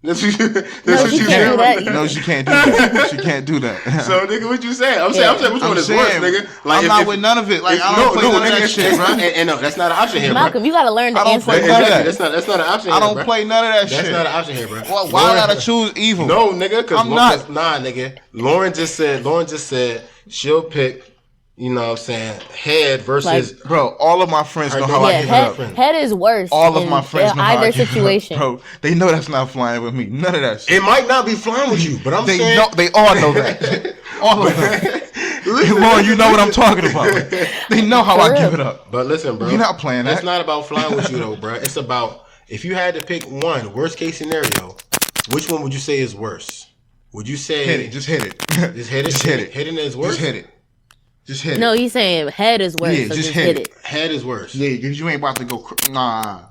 That's what No, you she said. can't do that. No, she can't do that. She can't do that. So, nigga, what you saying? I'm saying, which one is worse, nigga? I'm not with none of it. Like I don't play none of that shit, bro. And no, that's not an option here, bro. Malcolm, you gotta learn to I don't answer play the none of question. that. That's not an option I here, don't bro. play none of that That's shit. not an option here, bro. Why I gotta choose evil? No, nigga, because I'm not. Nah, nigga. Lauren just said she'll pick, you know what I'm saying, head versus. Bro, all of my friends know how I Yeah, give it up. head is worse. All of in my friends know how I either give it up, situation. bro. They know that's not flying with me. None of that shit. It might not be flying with you, but I'm They saying. know. They all know that. All of them. Lauren, you know what I'm talking about. They know how I For give real. it up. But listen, bro. You're not playing that. It's not about flying with you, though, bro. It's about if you had to pick one worst case scenario, which one would you say is worse? Would you say Hit it. Just hit it. Just hit it. Just hit it. Hitting is worse. Just hit it. Just hit it. No, he's saying head is worse. Yeah, so just just hit hit it. it. Head is worse. Yeah, because you ain't about to go. Nah.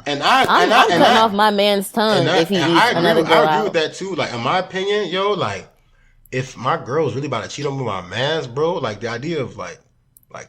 And I'm cutting off my man's tongue if he eats another girl I agree out. with that too. Like in my opinion, yo, like if my girl's really about to cheat on me with my man's, bro, like the idea of like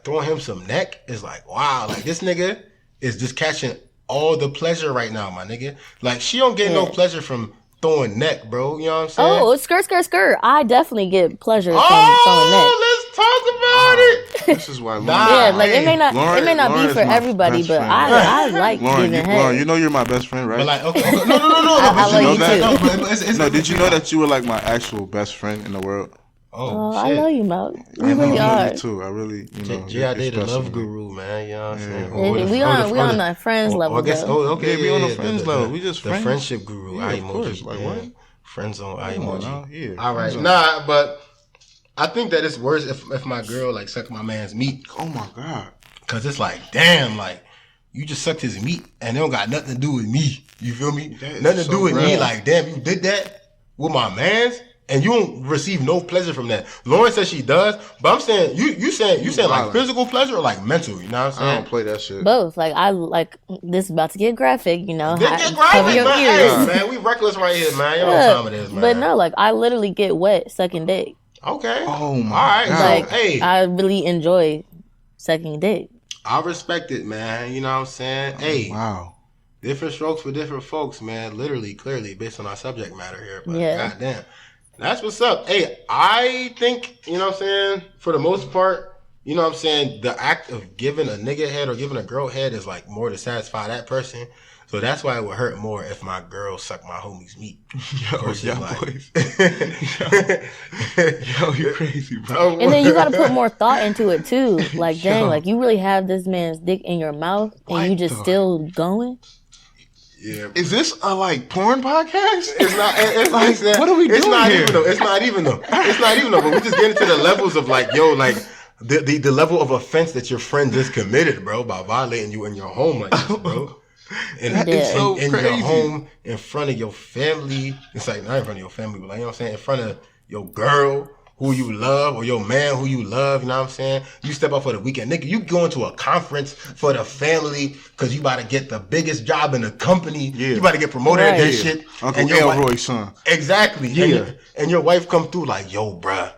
throwing him some neck is like, wow, like this nigga is just catching all the pleasure right now, my nigga. Like she don't get no pleasure from throwing neck, bro. You know what I'm saying? Oh, skirt. I definitely get pleasure from throwing neck. Let's talk about it. This is why. Yeah, like it may not Lauren be for is my everybody, best but friend, I like Lauren, giving head. Lauren, you know you're my best friend, right? But like, okay. No. I love you too. No, did you know that you were like my actual best friend in the world? Oh, I shit. love you, Malc. I You really love are. you too. I really, J.I. you're the special love to me. guru, man. You know what I'm saying? We on that friends level. I guess. though. Oh, okay. Yeah, we on the friends level. We just the friends. friendship guru. Yeah, eye of emoji. course. Like, yeah. what? Friend zone. Eye Come on emoji. now. Yeah, All right. friend zone. Nah, but I think that it's worse if my girl like suck my man's meat. Oh my god. Cause it's like, damn, like you just sucked his meat and it don't got nothing to do with me. You feel me? That is Nothing to so do with me. rad. Like, damn, you did that with my man's and you don't receive no pleasure from that. Lauren says she does, but I'm saying you saying like violent. physical pleasure or like mental. You know what I'm I saying? don't play that shit. Both. Like I like this is about to get graphic. You know, Get cover graphic, your man. ears. Hey, man, we reckless right here, man. You know what time it is, man. But no, like I literally get wet sucking dick. Okay. Oh my All right. God. Like So, hey, I really enjoy sucking dick. I respect it, man. You know what I'm saying? Hey, Wow. different strokes for different folks, man. Literally, clearly, based on our subject matter here. But Yeah. goddamn. That's what's up. Hey, I think, you know what I'm saying, for the most part, you know what I'm saying, the act of giving a nigga head or giving a girl head is like more to satisfy that person. So that's why it would hurt more if my girl sucked my homie's meat. Yo, boys. Yo, you crazy, bro. And then you got to put more thought into it too. Like, dang, like you really have this man's dick in your mouth and What you just the- still going? Yeah. Is this a like porn podcast? It's not. It's Like, it's, what are we it's doing not here? Even though. It's not even though. It's not even though. But we just get into the levels of like, yo, like the level of offense that your friend just committed, bro, by violating you in your home like this, bro. And That is so in crazy. your home, in front of your family. It's like not in front of your family, but like, you know what I'm saying, in front of your girl who you love or your man who you love. You know what I'm saying? You step out for the weekend, nigga. You going to a conference for the family because you about to get the biggest job in the company. Yeah. You about to get promoted Right. and that shit. Uncle and your wife- Elroy's son. Exactly. Yeah. And your wife come through like, yo, bruh.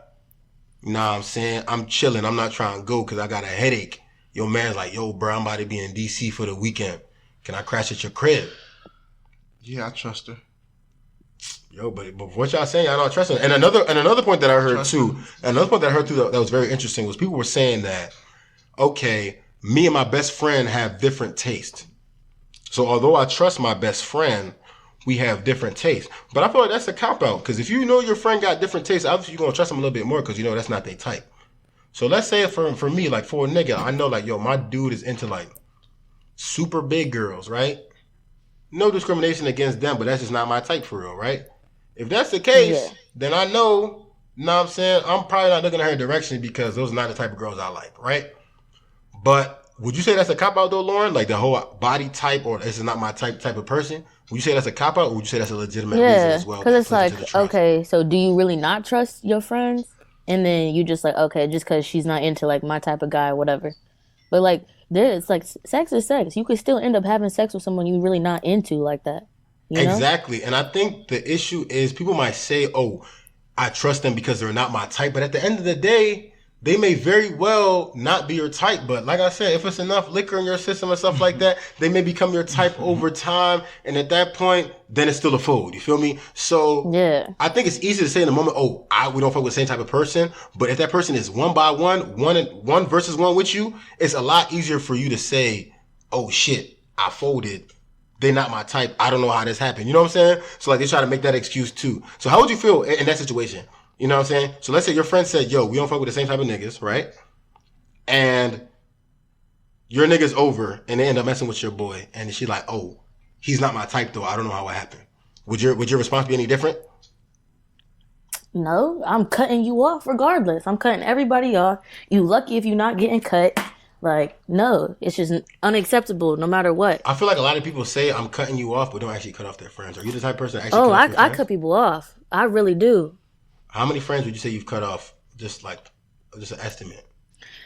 You know what I'm saying? I'm chilling. I'm not trying to go because I got a headache. Your man's like, yo, bruh, I'm about to be in D.C. for the weekend. Can I crash at your crib? Yeah, I trust her. Yo, but what y'all saying, y'all don't trust her. And another point that I heard too, that was very interesting was people were saying that, okay, me and my best friend have different tastes. So although I trust my best friend, we have different tastes. But I feel like that's a cop-out because if you know your friend got different tastes, obviously you're going to trust them a little bit more because you know that's not their type. So let's say for me, like for a nigga, I know like, yo, my dude is into like super big girls, right? No discrimination against them, but that's just not my type for real, right? If that's the case, then I know, you know what I'm saying, I'm probably not looking at her direction because those are not the type of girls I like, right? But would you say that's a cop-out though, Lauren? Like the whole body type or this is not my type of person? Would you say that's a cop-out or would you say that's a legitimate reason Yeah, as well? because it's to put it to the like, trust? okay, so do you really not trust your friends? And then you just like, okay, just because she's not into like my type of guy or whatever. But like, it's like sex is sex. You could still end up having sex with someone you're really not into like that. You know? Exactly. And I think the issue is people might say, oh, I trust them because they're not my type. But at the end of the day, they may very well not be your type. But like I said, if it's enough liquor in your system and stuff like that, they may become your type over time. And at that point, then it's still a fold. You feel me? So Yeah. I think it's easy to say in the moment, oh, we don't fuck with the same type of person. But if that person is one versus one with you, it's a lot easier for you to say, oh shit, I folded. They're not my type. I don't know how this happened. You know what I'm saying? So like they try to make that excuse too. So how would you feel in that situation? You know what I'm saying? So let's say your friend said, yo, we don't fuck with the same type of niggas, right? And your nigga's over and they end up messing with your boy. And she like, oh, he's not my type though. I don't know how it happened. Would your response be any different? No, I'm cutting you off regardless. I'm cutting everybody off. You lucky if you're not getting cut. Like, no, it's just unacceptable no matter what. I feel like a lot of people say I'm cutting you off, but don't actually cut off their friends. Are you the type of person that actually Oh, cut off your I friends? cut people off. I really do. How many friends would you say you've cut off? Just an estimate.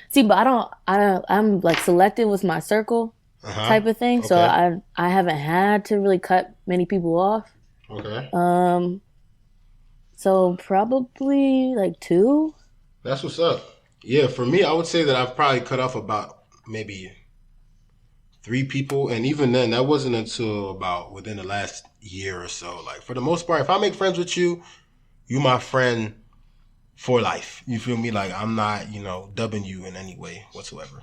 See, but I'm like selective with my circle type of thing. So Okay. I haven't had to really cut many people off. Okay. So probably like 2. That's what's up. Yeah, for me, I would say that I've probably cut off about maybe 3 people, and even then, that wasn't until about within the last year or so. Like, for the most part, if I make friends with you, you my friend for life. You feel me? Like, I'm not, dubbing you in any way whatsoever.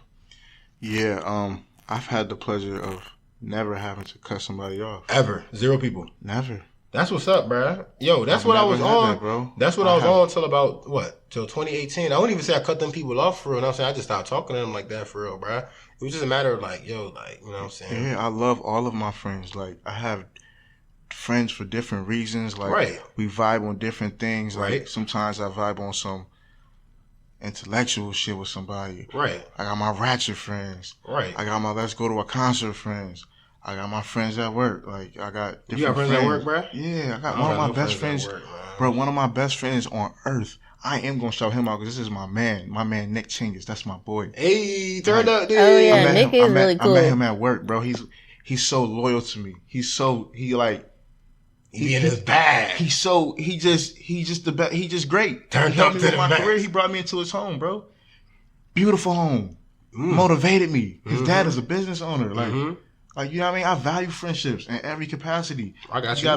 Yeah, I've had the pleasure of never having to cut somebody off. Ever. 0 people. Never. That's what's up, bro. Yo, that's I've what I never was had on. that, bro. That's what I was on till about, till 2018. I wouldn't even say I cut them people off for real. You know what I'm saying? I just stopped talking to them like that for real, bro. It was just a matter of like, yo, like, you know what I'm saying? Yeah, I love all of my friends. Like, I have friends for different reasons. Like, Right. we vibe on different things. Like, Right. sometimes I vibe on some intellectual shit with somebody. Right. I got my ratchet friends. Right. I got my let's go to a concert friends. I got my friends at work. Like, I got different You got friends at work, bro? Yeah, I got I one of got my no best friends friends. at work, man. Bro, one of my best friends on earth. I am going to shout him out because this is my man. My man, Nick Chingus. That's my boy. Hey, turn up, dude. Oh, yeah. I met Nick him- is really cool. I met him at work, bro. He's so loyal to me. He He in his bag. He just the best. He just great. Turned He helped up me to with the my max. career. He brought me into his home, bro. Beautiful home. Motivated me. His dad is a business owner. Like, you know what I mean? I value friendships in every capacity. I got you.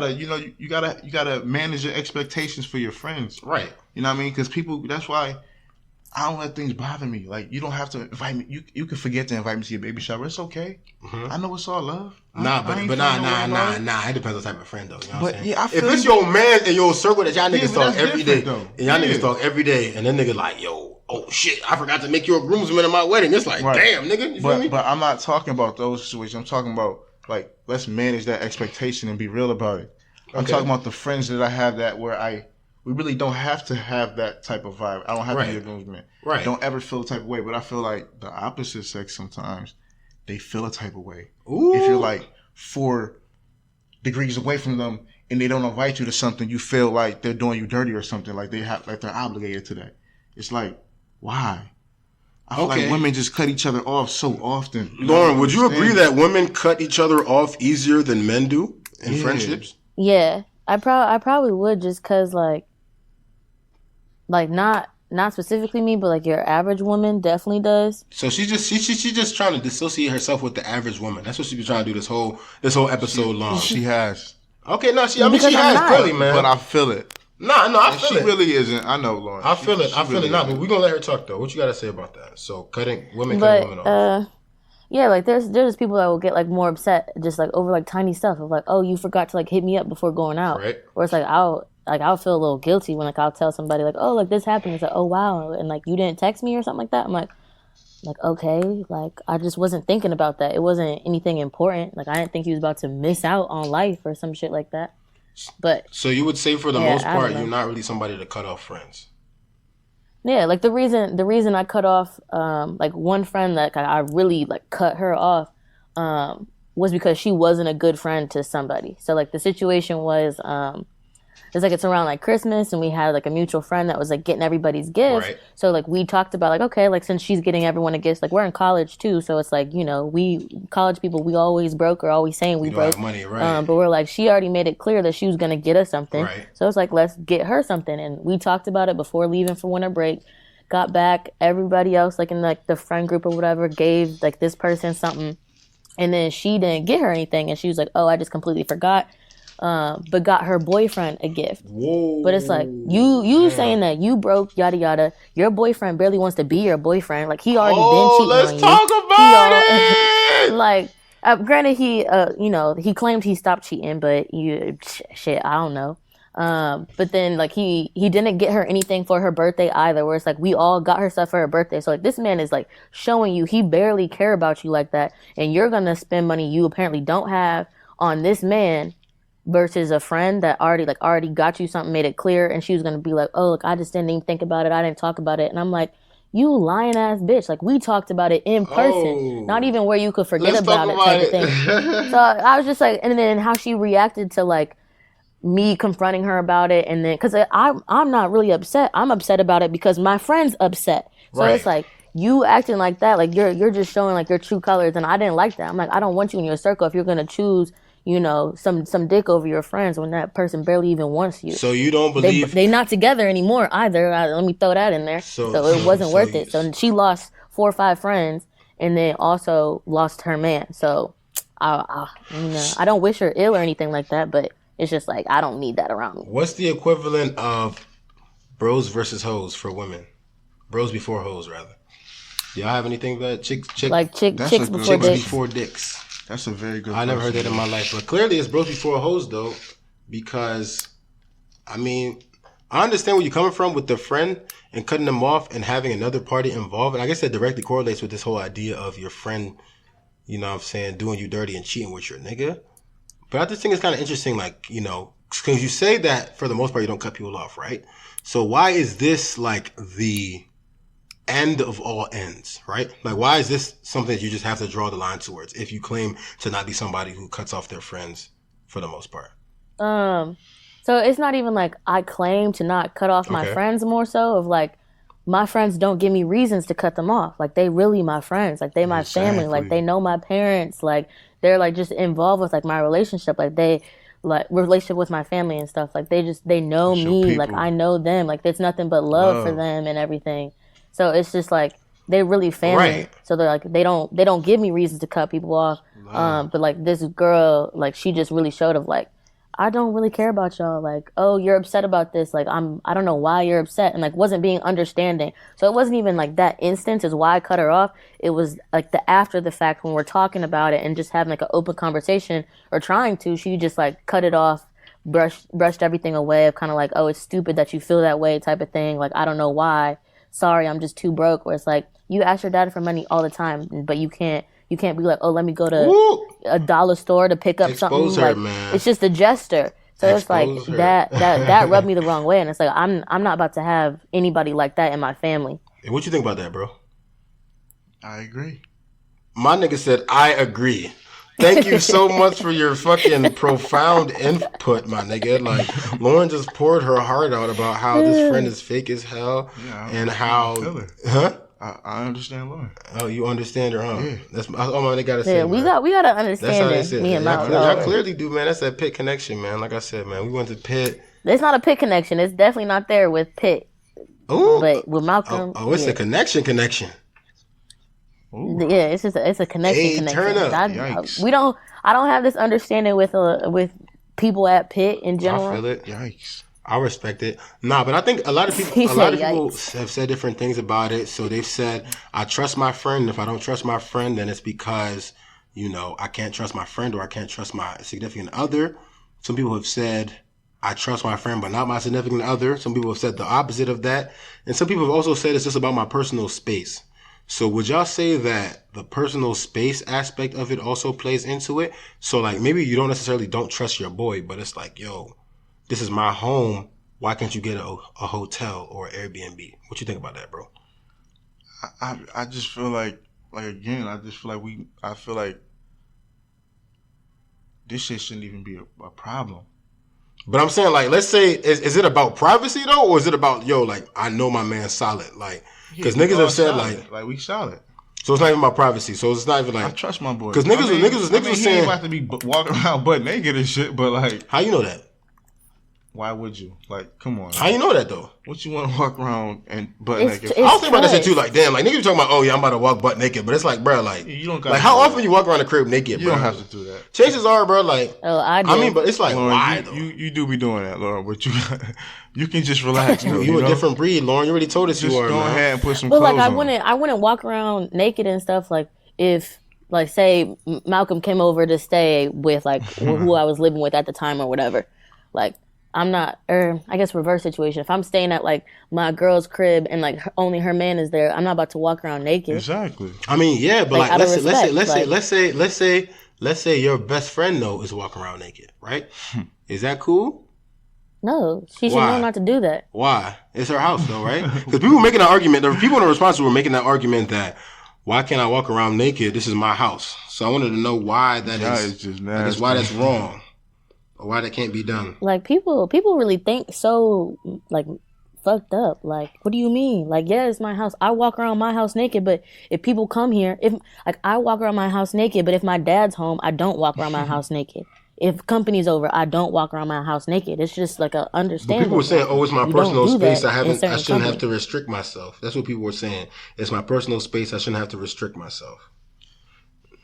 You gotta manage your expectations for your friends. Right. You know what I mean? Because people, that's why I don't let things bother me. Like, you don't have to invite me. You can forget to invite me to your baby shower. It's okay. I know it's all love. Nah, I ain't but feeling no way about it. nah. It depends on the type of friend, though. You know what I'm But, saying? yeah, I if feel it's you. your man and your circle that y'all niggas but talk that's every day, different, though. and y'all Yeah. niggas talk every day, and then niggas like, yo, oh shit, I forgot to make you a groomsman at my wedding. It's like, Right. damn, nigga, you feel me? But I'm not talking about those situations. I'm talking about, like, let's manage that expectation and be real about it. I'm Okay. talking about the friends that I have that where we really don't have to have that type of vibe. I don't have to be a groomsman. Right. Don't ever feel a type of way. But I feel like the opposite sex sometimes, they feel a type of way. Ooh. If you're like 4 degrees away from them and they don't invite you to something, you feel like they're doing you dirty or something. Like they're obligated to that. It's like, why? I feel Okay. like women just cut each other off so often. Lauren, would you agree understand? that women cut each other off easier than men do in Yeah. friendships? Yeah, I probably would just cause like not specifically me, but like your average woman definitely does. So she's just trying to dissociate herself with the average woman. That's what she's been trying to do this whole episode long. She has. Okay, no, she Because I'm has not. clearly, man. But I feel it. No, I And feel she it. really isn't. I know, Lauren. I feel it. She I feel really it. Nah, but isn't. we're gonna let her talk though. What you gotta say about that? So cutting women But off. yeah, like there's just people that will get like more upset just like over like tiny stuff of like, oh, you forgot to like hit me up before going out. Right. Or it's like I'll feel a little guilty when like I'll tell somebody like, oh, like this happened. It's like, oh wow, and like you didn't text me or something like that. I'm like okay, like I just wasn't thinking about that. It wasn't anything important. Like I didn't think he was about to miss out on life or some shit like that. But So you would say for the Yeah, most I don't part, know. you're not really somebody to cut off friends. yeah, like the reason I cut off like one friend that I really like cut her off was because she wasn't a good friend to somebody. So like the situation was it's around like Christmas and we had like a mutual friend that was like getting everybody's gifts. Right. So like we talked about like, okay, like since she's getting everyone a gift, like we're in college too. So it's like, we college people, we always broke or always saying we You don't broke. have money, right? But we're like, she already made it clear that she was going to get us something. Right. So it's like, let's get her something. And we talked about it before leaving for winter break. Got back, everybody else like in like the friend group or whatever gave like this person something. And then she didn't get her anything. And she was like, oh, I just completely forgot. But got her boyfriend a gift. Whoa. But it's like you saying that you broke, yada yada. Your boyfriend barely wants to be your boyfriend. Like he already been cheating let's on you. talk about it. Like, granted, he claimed he stopped cheating, but shit, I don't know. But then like he didn't get her anything for her birthday either. Where it's like we all got her stuff for her birthday. So like this man is like showing you he barely care about you like that, and you're gonna spend money you apparently don't have on this man. Versus a friend that already got you something, made it clear, and she was gonna be like, oh, look, I just didn't even think about it. I didn't talk about it. And I'm like, you lying ass bitch. Like we talked about it in person, not even where you could forget Let's about talk it type about of thing. So I was just like, and then how she reacted to like me confronting her about it, and then because I'm not really upset. I'm upset about it because my friend's upset. So Right. it's like you acting like that, like you're just showing like your true colors, and I didn't like that. I'm like, I don't want you in your circle if you're gonna choose. Some dick over your friends when that person barely even wants you. So you don't believe They not together anymore either. Let me throw that in there. So it wasn't worth it. So she lost 4 or 5 friends, and then also lost her man. So, I don't wish her ill or anything like that, but it's just like, I don't need that around me. What's the equivalent of bros versus hoes for women? Bros before hoes, rather. Do y'all have anything that chicks before dicks? That's a very good I never heard that in my life. But clearly it's bros before hoes, though, because, I mean, I understand where you're coming from with the friend and cutting them off and having another party involved. And I guess that directly correlates with this whole idea of your friend, you know what I'm saying, doing you dirty and cheating with your nigga. But I just think it's kind of interesting, like, you know, because you say that for the most part you don't cut people off, right? So why is this like the end of all ends, right? Like, why is this something that you just have to draw the line towards if you claim to not be somebody who cuts off their friends for the most part? So it's not even like I claim to not cut off my friends, more so of like, my friends don't give me reasons to cut them off. Like, they really my friends. Like, they my family. Like, they know my parents. Like, they're like just involved with like my relationship. Like, they like relationship with my family and stuff. Like, they know me. Like, I know them. Like, there's nothing but love for them and everything. So it's just like, they're really family. Right. So they're like, they don't give me reasons to cut people off. But like this girl, like, she just really showed of like, I don't really care about y'all. Like, oh, you're upset about this. Like, I don't know why you're upset. And like, wasn't being understanding. So it wasn't even like that instance is why I cut her off. It was like the after the fact when we're talking about it and just having like an open conversation or trying to, she just like cut it off, brushed everything away of kind of like, oh, it's stupid that you feel that way type of thing. Like, I don't know why. Sorry, I'm just too broke. Where it's like, you ask your dad for money all the time, but you can't be like, oh, let me go to a dollar store to pick up something. Her, like, man. It's just a gesture. So it's like that rubbed me the wrong way, and it's like I'm not about to have anybody like that in my family. Hey, what you think about that, bro? I agree. My nigga said I agree. Thank you so much for your fucking profound input, my nigga. Like, Lauren just poured her heart out about how this friend is fake as hell, and how, I understand Lauren. Oh, you understand her, huh? Yeah. That's all my nigga gotta say. Yeah, we gotta understand it. Me and Malc. I clearly do, man. That's that Pitt connection, man. Like I said, man, we went to Pitt. It's not a Pitt connection. It's definitely not there with Pitt. Ooh. But with Malcolm. Oh, it's a connection. Ooh. Yeah, it's a connection. Turn up. I don't have this understanding with people at Pitt in general. I feel it. Yikes. I respect it. Nah, but I think a lot of people have said different things about it. So they've said, I trust my friend. If I don't trust my friend, then it's because, you know, I can't trust my friend or I can't trust my significant other. Some people have said, I trust my friend, but not my significant other. Some people have said the opposite of that. And some people have also said it's just about my personal space. So would y'all say that the personal space aspect of it also plays into it? So like, maybe you don't necessarily don't trust your boy, but it's like, yo, this is my home. Why can't you get a hotel or Airbnb? What you think about that, bro? I just feel like again, I feel like this shit shouldn't even be a problem. But I'm saying, like, let's say, is it about privacy though, or is it about, yo, like, I know my man's solid, like, because niggas have said like we solid. So it's not even about privacy. So it's not even like, I trust my boy. Because niggas was saying, he ain't about to be walking around butt naked and shit. But like, how you know that? Why would you? Like, come on. How you know that though? What you want to walk around and butt naked? I was thinking about that shit too. Like, damn, like niggas be talking about, oh yeah, I'm about to walk butt naked, but it's like, bro, like, you don't like how often you walk around the crib naked, bro? You don't have to do that. Chances are, bro, like, I do. I mean, but it's like, Lauren, why though? You do be doing that, Lauren, but you can just relax. You a different breed, Lauren. You already told us just you are. Go ahead and put some. But clothes like, on. I wouldn't walk around naked and stuff. Like, if like say Malcolm came over to stay with like who I was living with at the time or whatever, like. I'm not, I guess reverse situation. If I'm staying at like my girl's crib and like only her man is there, I'm not about to walk around naked. Exactly. I mean, yeah, but like let's say your best friend though is walking around naked, right? Is that cool? No, she should know not to do that. Why? It's her house though, right? Because people were making that argument. There were people in the response were making that argument that why can't I walk around naked? This is my house. So I wanted to know why that is just nasty. Like, why that's wrong. Or why that can't be done. Like, people really think so, like, fucked up. Like, what do you mean? Like, yeah, it's my house. I walk around my house naked, but if people come here, I walk around my house naked, but if my dad's home, I don't walk around my house naked. if company's over, I don't walk around my house naked. It's just like a But understanding. people were saying, "Oh, it's my You personal don't do space. that in certain I shouldn't have companies. to restrict myself." That's what people were saying. It's my personal space. I shouldn't have to restrict myself.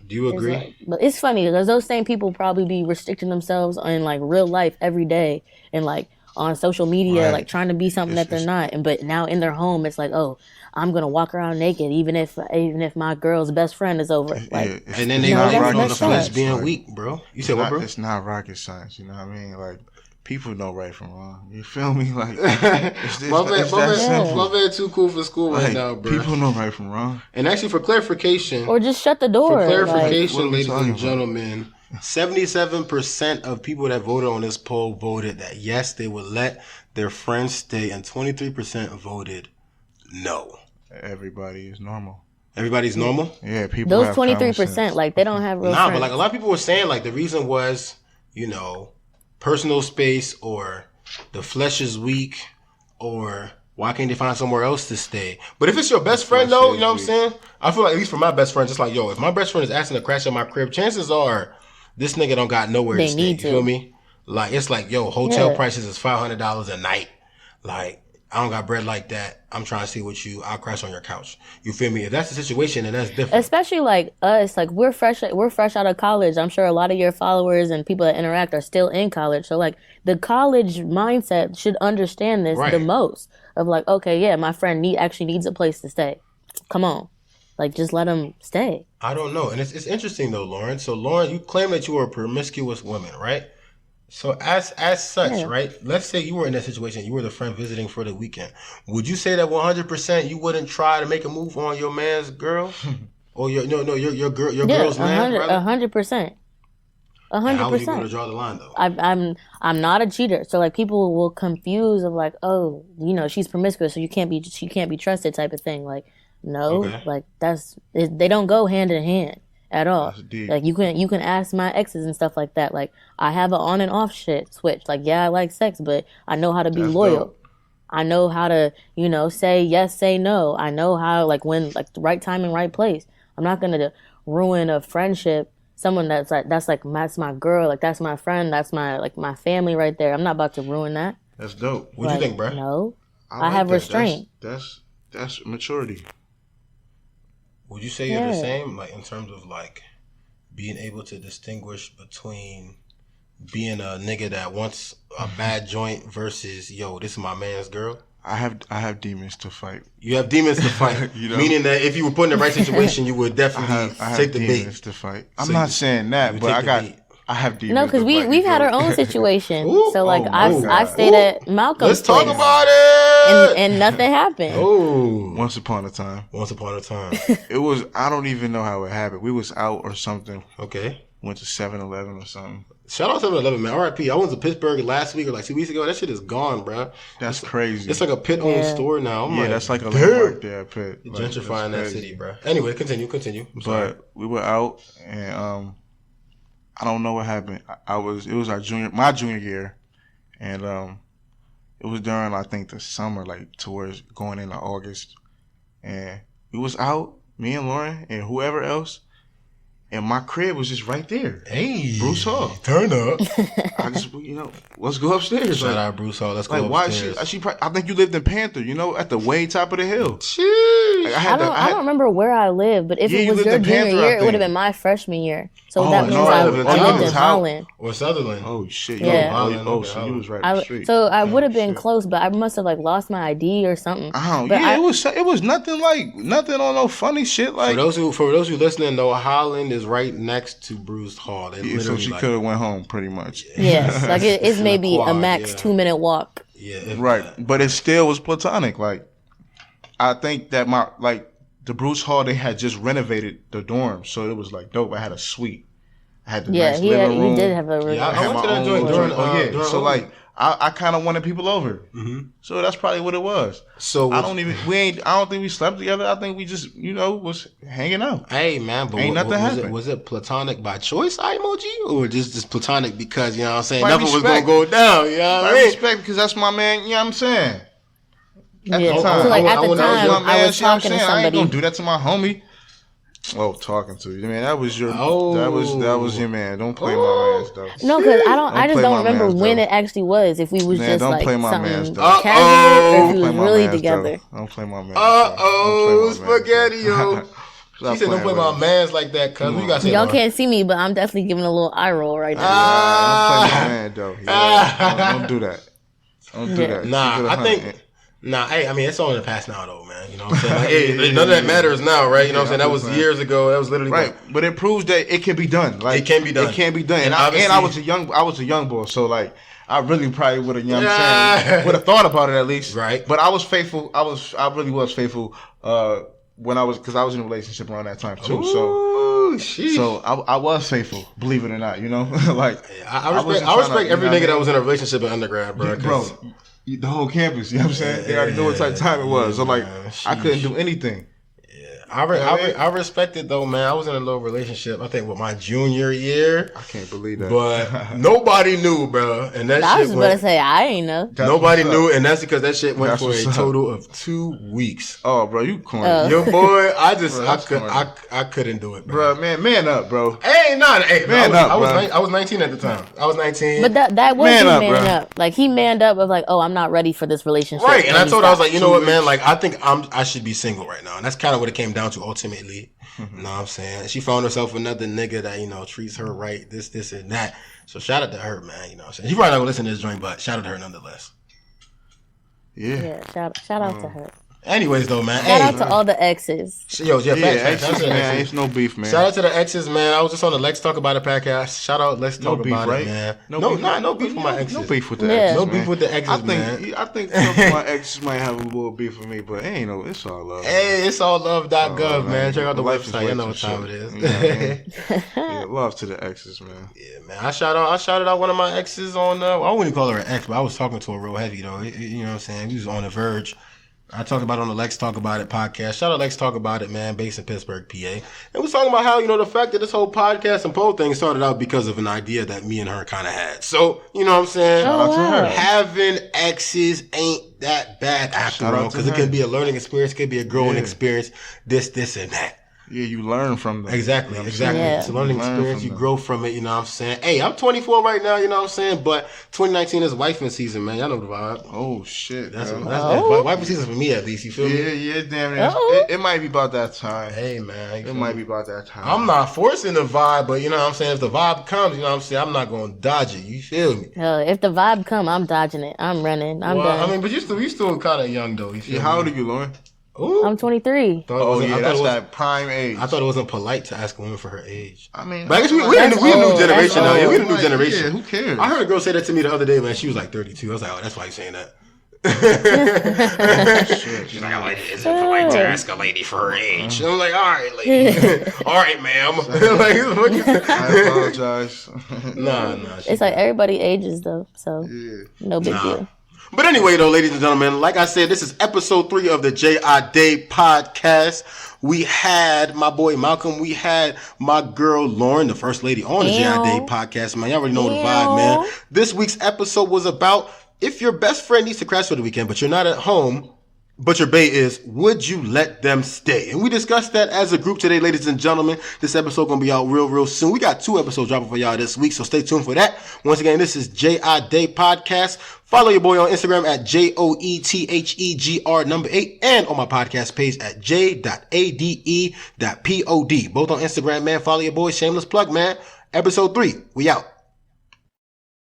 Do you It's agree? like, but it's funny because those same people probably be restricting themselves in like real life every day and like on social media, Right. like trying to be something that they're not. And but now in their home, it's like, oh, I'm gonna walk around naked, even if my girl's best friend is over. Like, And then they No, blame that's it on the messed flesh up. being weak, bro. You said what, bro? It's not rocket science, you know what I mean? Like, people know right from wrong. You feel me? Like, it's that simple. My man too cool for school right Like, now, bro. people know right from wrong. And actually, for clarification, or just shut the door. For clarification, What are we ladies talking and gentlemen, 77% of people that voted on this poll voted that yes, they would let their friends stay, and 23% voted no. Everybody is normal. Everybody's normal? Yeah, people Those have common 23%, sense. like they don't have real Nah, friends. but like a lot of people were saying, like the reason was, you know, personal space, or the flesh is weak, or why can't they find somewhere else to stay? But if it's your best friend, though, you know what I'm saying? I feel like, at least for my best friends, it's like, yo, if my best friend is asking to crash at my crib, chances are this nigga don't got nowhere to They stay. need You to. feel me? Like, it's like, yo, hotel Yeah. prices is $500 a night. Like, I don't got bread like that. I'm trying to stay with you. I'll crash on your couch. You feel me? If that's the situation, then that's different. Especially like us, like we're fresh out of college. I'm sure a lot of your followers and people that interact are still in college. So like the college mindset should understand this Right. the most. Of like, okay, yeah, my friend actually needs a place to stay. Come on, like just let them stay. I don't know. And it's interesting, though, Lauren. So, Lauren, you claim that you are a promiscuous woman, right? So as such, Yeah. right? Let's say you were in that situation. You were the friend visiting for the weekend. Would you say that 100% you wouldn't try to make a move on your man's girl, or your girl's man? rather? 100%, And how would you go to 100%. draw the line, though? I'm not a cheater. So like people will confuse of like, oh, you know, she's promiscuous, so she can't be trusted type of thing. Like, no, Okay. like they don't go hand in hand at all. That's deep. Like you can ask my exes and stuff like that. Like I have an on and off switch. Like yeah, I like sex, but I know how to be That's loyal. dope. I know how to, you know, say yes, say no. I know how, like when, like the right time and right place. I'm not gonna ruin a friendship. Someone that's my girl, like that's my friend, that's my family right there. I'm not about to ruin that. That's dope. What do you think, bro? No, I like have that. restraint. That's maturity. Would you say you're the Yeah. same, like in terms of like being able to distinguish between being a nigga that wants a bad joint versus, yo, this is my man's girl? I have demons to fight. You have demons to fight, You know? meaning that if you were put in the right situation, you would definitely I have take the bait. demons to fight. I'm So not you- saying you that, but take the bait. I have demons. No, because to we fight, we've had bro. our own situation. Ooh, So like oh my I God. stayed at Malcolm's Let's talk place, about it. and nothing happened. Oh, Once upon a time, once upon a time. it was. I don't even know how it happened. We was out or something. Okay. Went to 7-Eleven or something. Shout out to 7-Eleven, man. RIP. I went to Pittsburgh last week or like 2 weeks ago. That shit is gone, bro. That's crazy. It's like a pit-owned Yeah. store now. I'm yeah, that's like a damn. landmark there, Pitt. Like, Gentrifying that's that crazy. city, bro. Anyway, continue. I'm sorry. But we were out, and I don't know what happened. It was my junior year, and it was during I think the summer, like towards going into August, and we was out, me and Lauren and whoever else, and my crib was just right there. Hey, Bruce Hall. Turn up. I just let's go upstairs. Shout Like, out Bruce Hall. Let's go like why upstairs. I think you lived in Panther, at the way top of the hill. Sheesh. Like, I don't remember where I lived, but if Yeah, it you was lived your in junior Panther, I year, it would have think. been my freshman year. So Oh, that means no, I I lived in lived in Holland. Holland. Or Sutherland. Oh shit! Yeah. So you was right up the street. So I would have been shit. close, but I must have like lost my ID or something. Oh But yeah, it was nothing on no funny shit For like. those who listening know, Holland is right next to Bruce Hall. They Yeah, so literally she like, could have went home pretty much. Yes, like it's in a maybe a quad, max yeah. 2-minute walk. yeah, if Right, that. but it still was platonic. Like, I think that the Bruce Hall, they had just renovated the dorm, so it was like dope. I had a suite. I had the Yeah, nice he living room. did have a really Yeah, I had went my to that own joint little during, joint. during So Hulu. like, I kind of wanted people over. Mhm. So that's probably what it was. So I don't think we slept together. I think we just, was hanging out. Hey man, but Ain't nothing happened. Was it platonic by choice, emoji, or just platonic because you know what I'm saying By nothing was gonna respect. go down? You know what I I mean? respect because that's my man. You know what I'm saying? At Yeah. the time. So like I at the would- That was time, my man. I was See what I'm talking to saying? I ain't somebody. gonna do that to my homie. Oh, talking to you, man. That was your. Oh. That was your man. Don't play my man's though. No, because I just play don't my remember mans, when though. it actually was. If we was Man, just don't like play my something mans, though. casual, or if we Don't play was my really mans, together. though. Don't play my man. Spaghetti, yo. She said, "Don't play my mans like that, cuz you gotta say." Y'all Lauren. can't see me, but I'm definitely giving a little eye roll right now. Don't play my man though. Yeah, don't do that. Don't do that. Nah, I think. Nah, hey, I mean, it's all in the past now, though, man. You know what I'm saying? Like, none of that matters now, right? You know what I'm saying? That was years ago. That was literally right. But it proves that it can be done. Like, it can be done. It can be done. And I was a young boy, so like I really probably would have, you know what I'm saying, would have thought about it at least. Right. But I was faithful. I really was faithful when because I was in a relationship around that time too. Ooh, so I was faithful, believe it or not. You know, like I respect every nigga that was in a relationship in undergrad, bro. Bro. The whole campus, you know what I'm saying? They already knew what type of time it was. So, like, I couldn't do anything. I respect it, though, man. I was in a little relationship, I think, with my junior year. I can't believe that. But nobody knew, bro. And that I shit was about to say, I ain't know. Nobody knew, and that's because that shit went for a total of 2 weeks. Oh, bro, you corny. Yo, boy, Bro, I couldn't do it, bro. Man up, bro. Hey, man up, I was 19 at the time. I was 19. But that was Man up, manning bro. up. Like, he manned up of like, oh, I'm not ready for this relationship. Right, and I told her, I was like, you know what, man, weeks. like, I think I should be single right now. And that's kind of what it came down to ultimately. You know what I'm saying? She found herself another nigga that, you know, treats her right, this, and that. So shout out to her, man. You know what I'm saying? She probably not gonna listen to this joint, but shout out to her nonetheless. Yeah. Shout out to her. Anyways, though, man. Shout out to all the exes. Yo, facts. Man, it's no beef, man. Shout out to the exes, man. I was just on the Let's Talk About It podcast. Shout out, Let's Talk beef, About right? It, man. No beef with my exes. No beef with the Yeah. exes, No man. beef with the exes, man. I think some of my exes might have a little beef with me, but it's all love. Hey, it's all love.gov, man. Check out the Life is website. You know life what and time it is. shit. You know what I mean? Yeah, love to the exes, man. Yeah, man. I shouted out one of my exes on. I wouldn't call her an ex, but I was talking to her real heavy though. You know what I'm saying? We was on the verge. I talked about it on the Let's Talk About It podcast. Shout out Let's Talk About It, man, based in Pittsburgh, PA. And we was talking about how, you know, the fact that this whole podcast and poll thing started out because of an idea that me and her kind of had. So, you know what I'm saying? Shout out to her. Having exes ain't that bad after all, because it can be a learning experience, it could be a growing experience, this, and that. Yeah, you learn from them. Exactly. Yeah. It's a learning Learn experience. from You them. grow from it, you know what I'm saying? Hey, I'm 24 right now, you know what I'm saying? But 2019 is wifing season, man. Y'all know the vibe. Oh shit, That's bro. wifing season for me, at least. You feel me? Yeah, damn it. Oh. It might be about that time. Hey, man. It might be about that time. I'm not forcing the vibe, but you know what I'm saying? If the vibe comes, you know what I'm saying? I'm not going to dodge it. You feel me? If the vibe come, I'm dodging it. I'm running. I'm done. I mean, but you still kind of young, though. You feel Yeah, me? how old are you, Lauren? Ooh. I'm 23. Oh yeah, that's I that prime age. thought it wasn't polite to ask a woman for her age. I mean, But I guess we the That's new old. generation That's now. Yeah, we the old. new generation. Yeah, who cares? I heard a girl say that to me the other day, man. She was like 32. I was like, oh, that's why you're saying that. She's like, oh, is it polite to ask a lady for her age? And I'm like, all right, lady. All right, ma'am. Like, I apologize. nah. It's like everybody ages though, so no big deal. But anyway, though, ladies and gentlemen, like I said, this is episode 3 of the J.I. Day podcast. We had my boy Malcolm. We had my girl Lauren, the first lady on the J.I. Day podcast. Man, y'all already know the vibe, man. This week's episode was about if your best friend needs to crash for the weekend, but you're not at home, but your bae is, would you let them stay? And we discussed that as a group today, ladies and gentlemen. This episode going to be out real soon. We got 2 episodes dropping for y'all this week, so stay tuned for that. Once again, this is J.I. Day Podcast. Follow your boy on Instagram at JOETHEGR8 and on my podcast page at j.ade.pod. Both on Instagram, man. Follow your boy. Shameless plug, man. Episode 3. We out.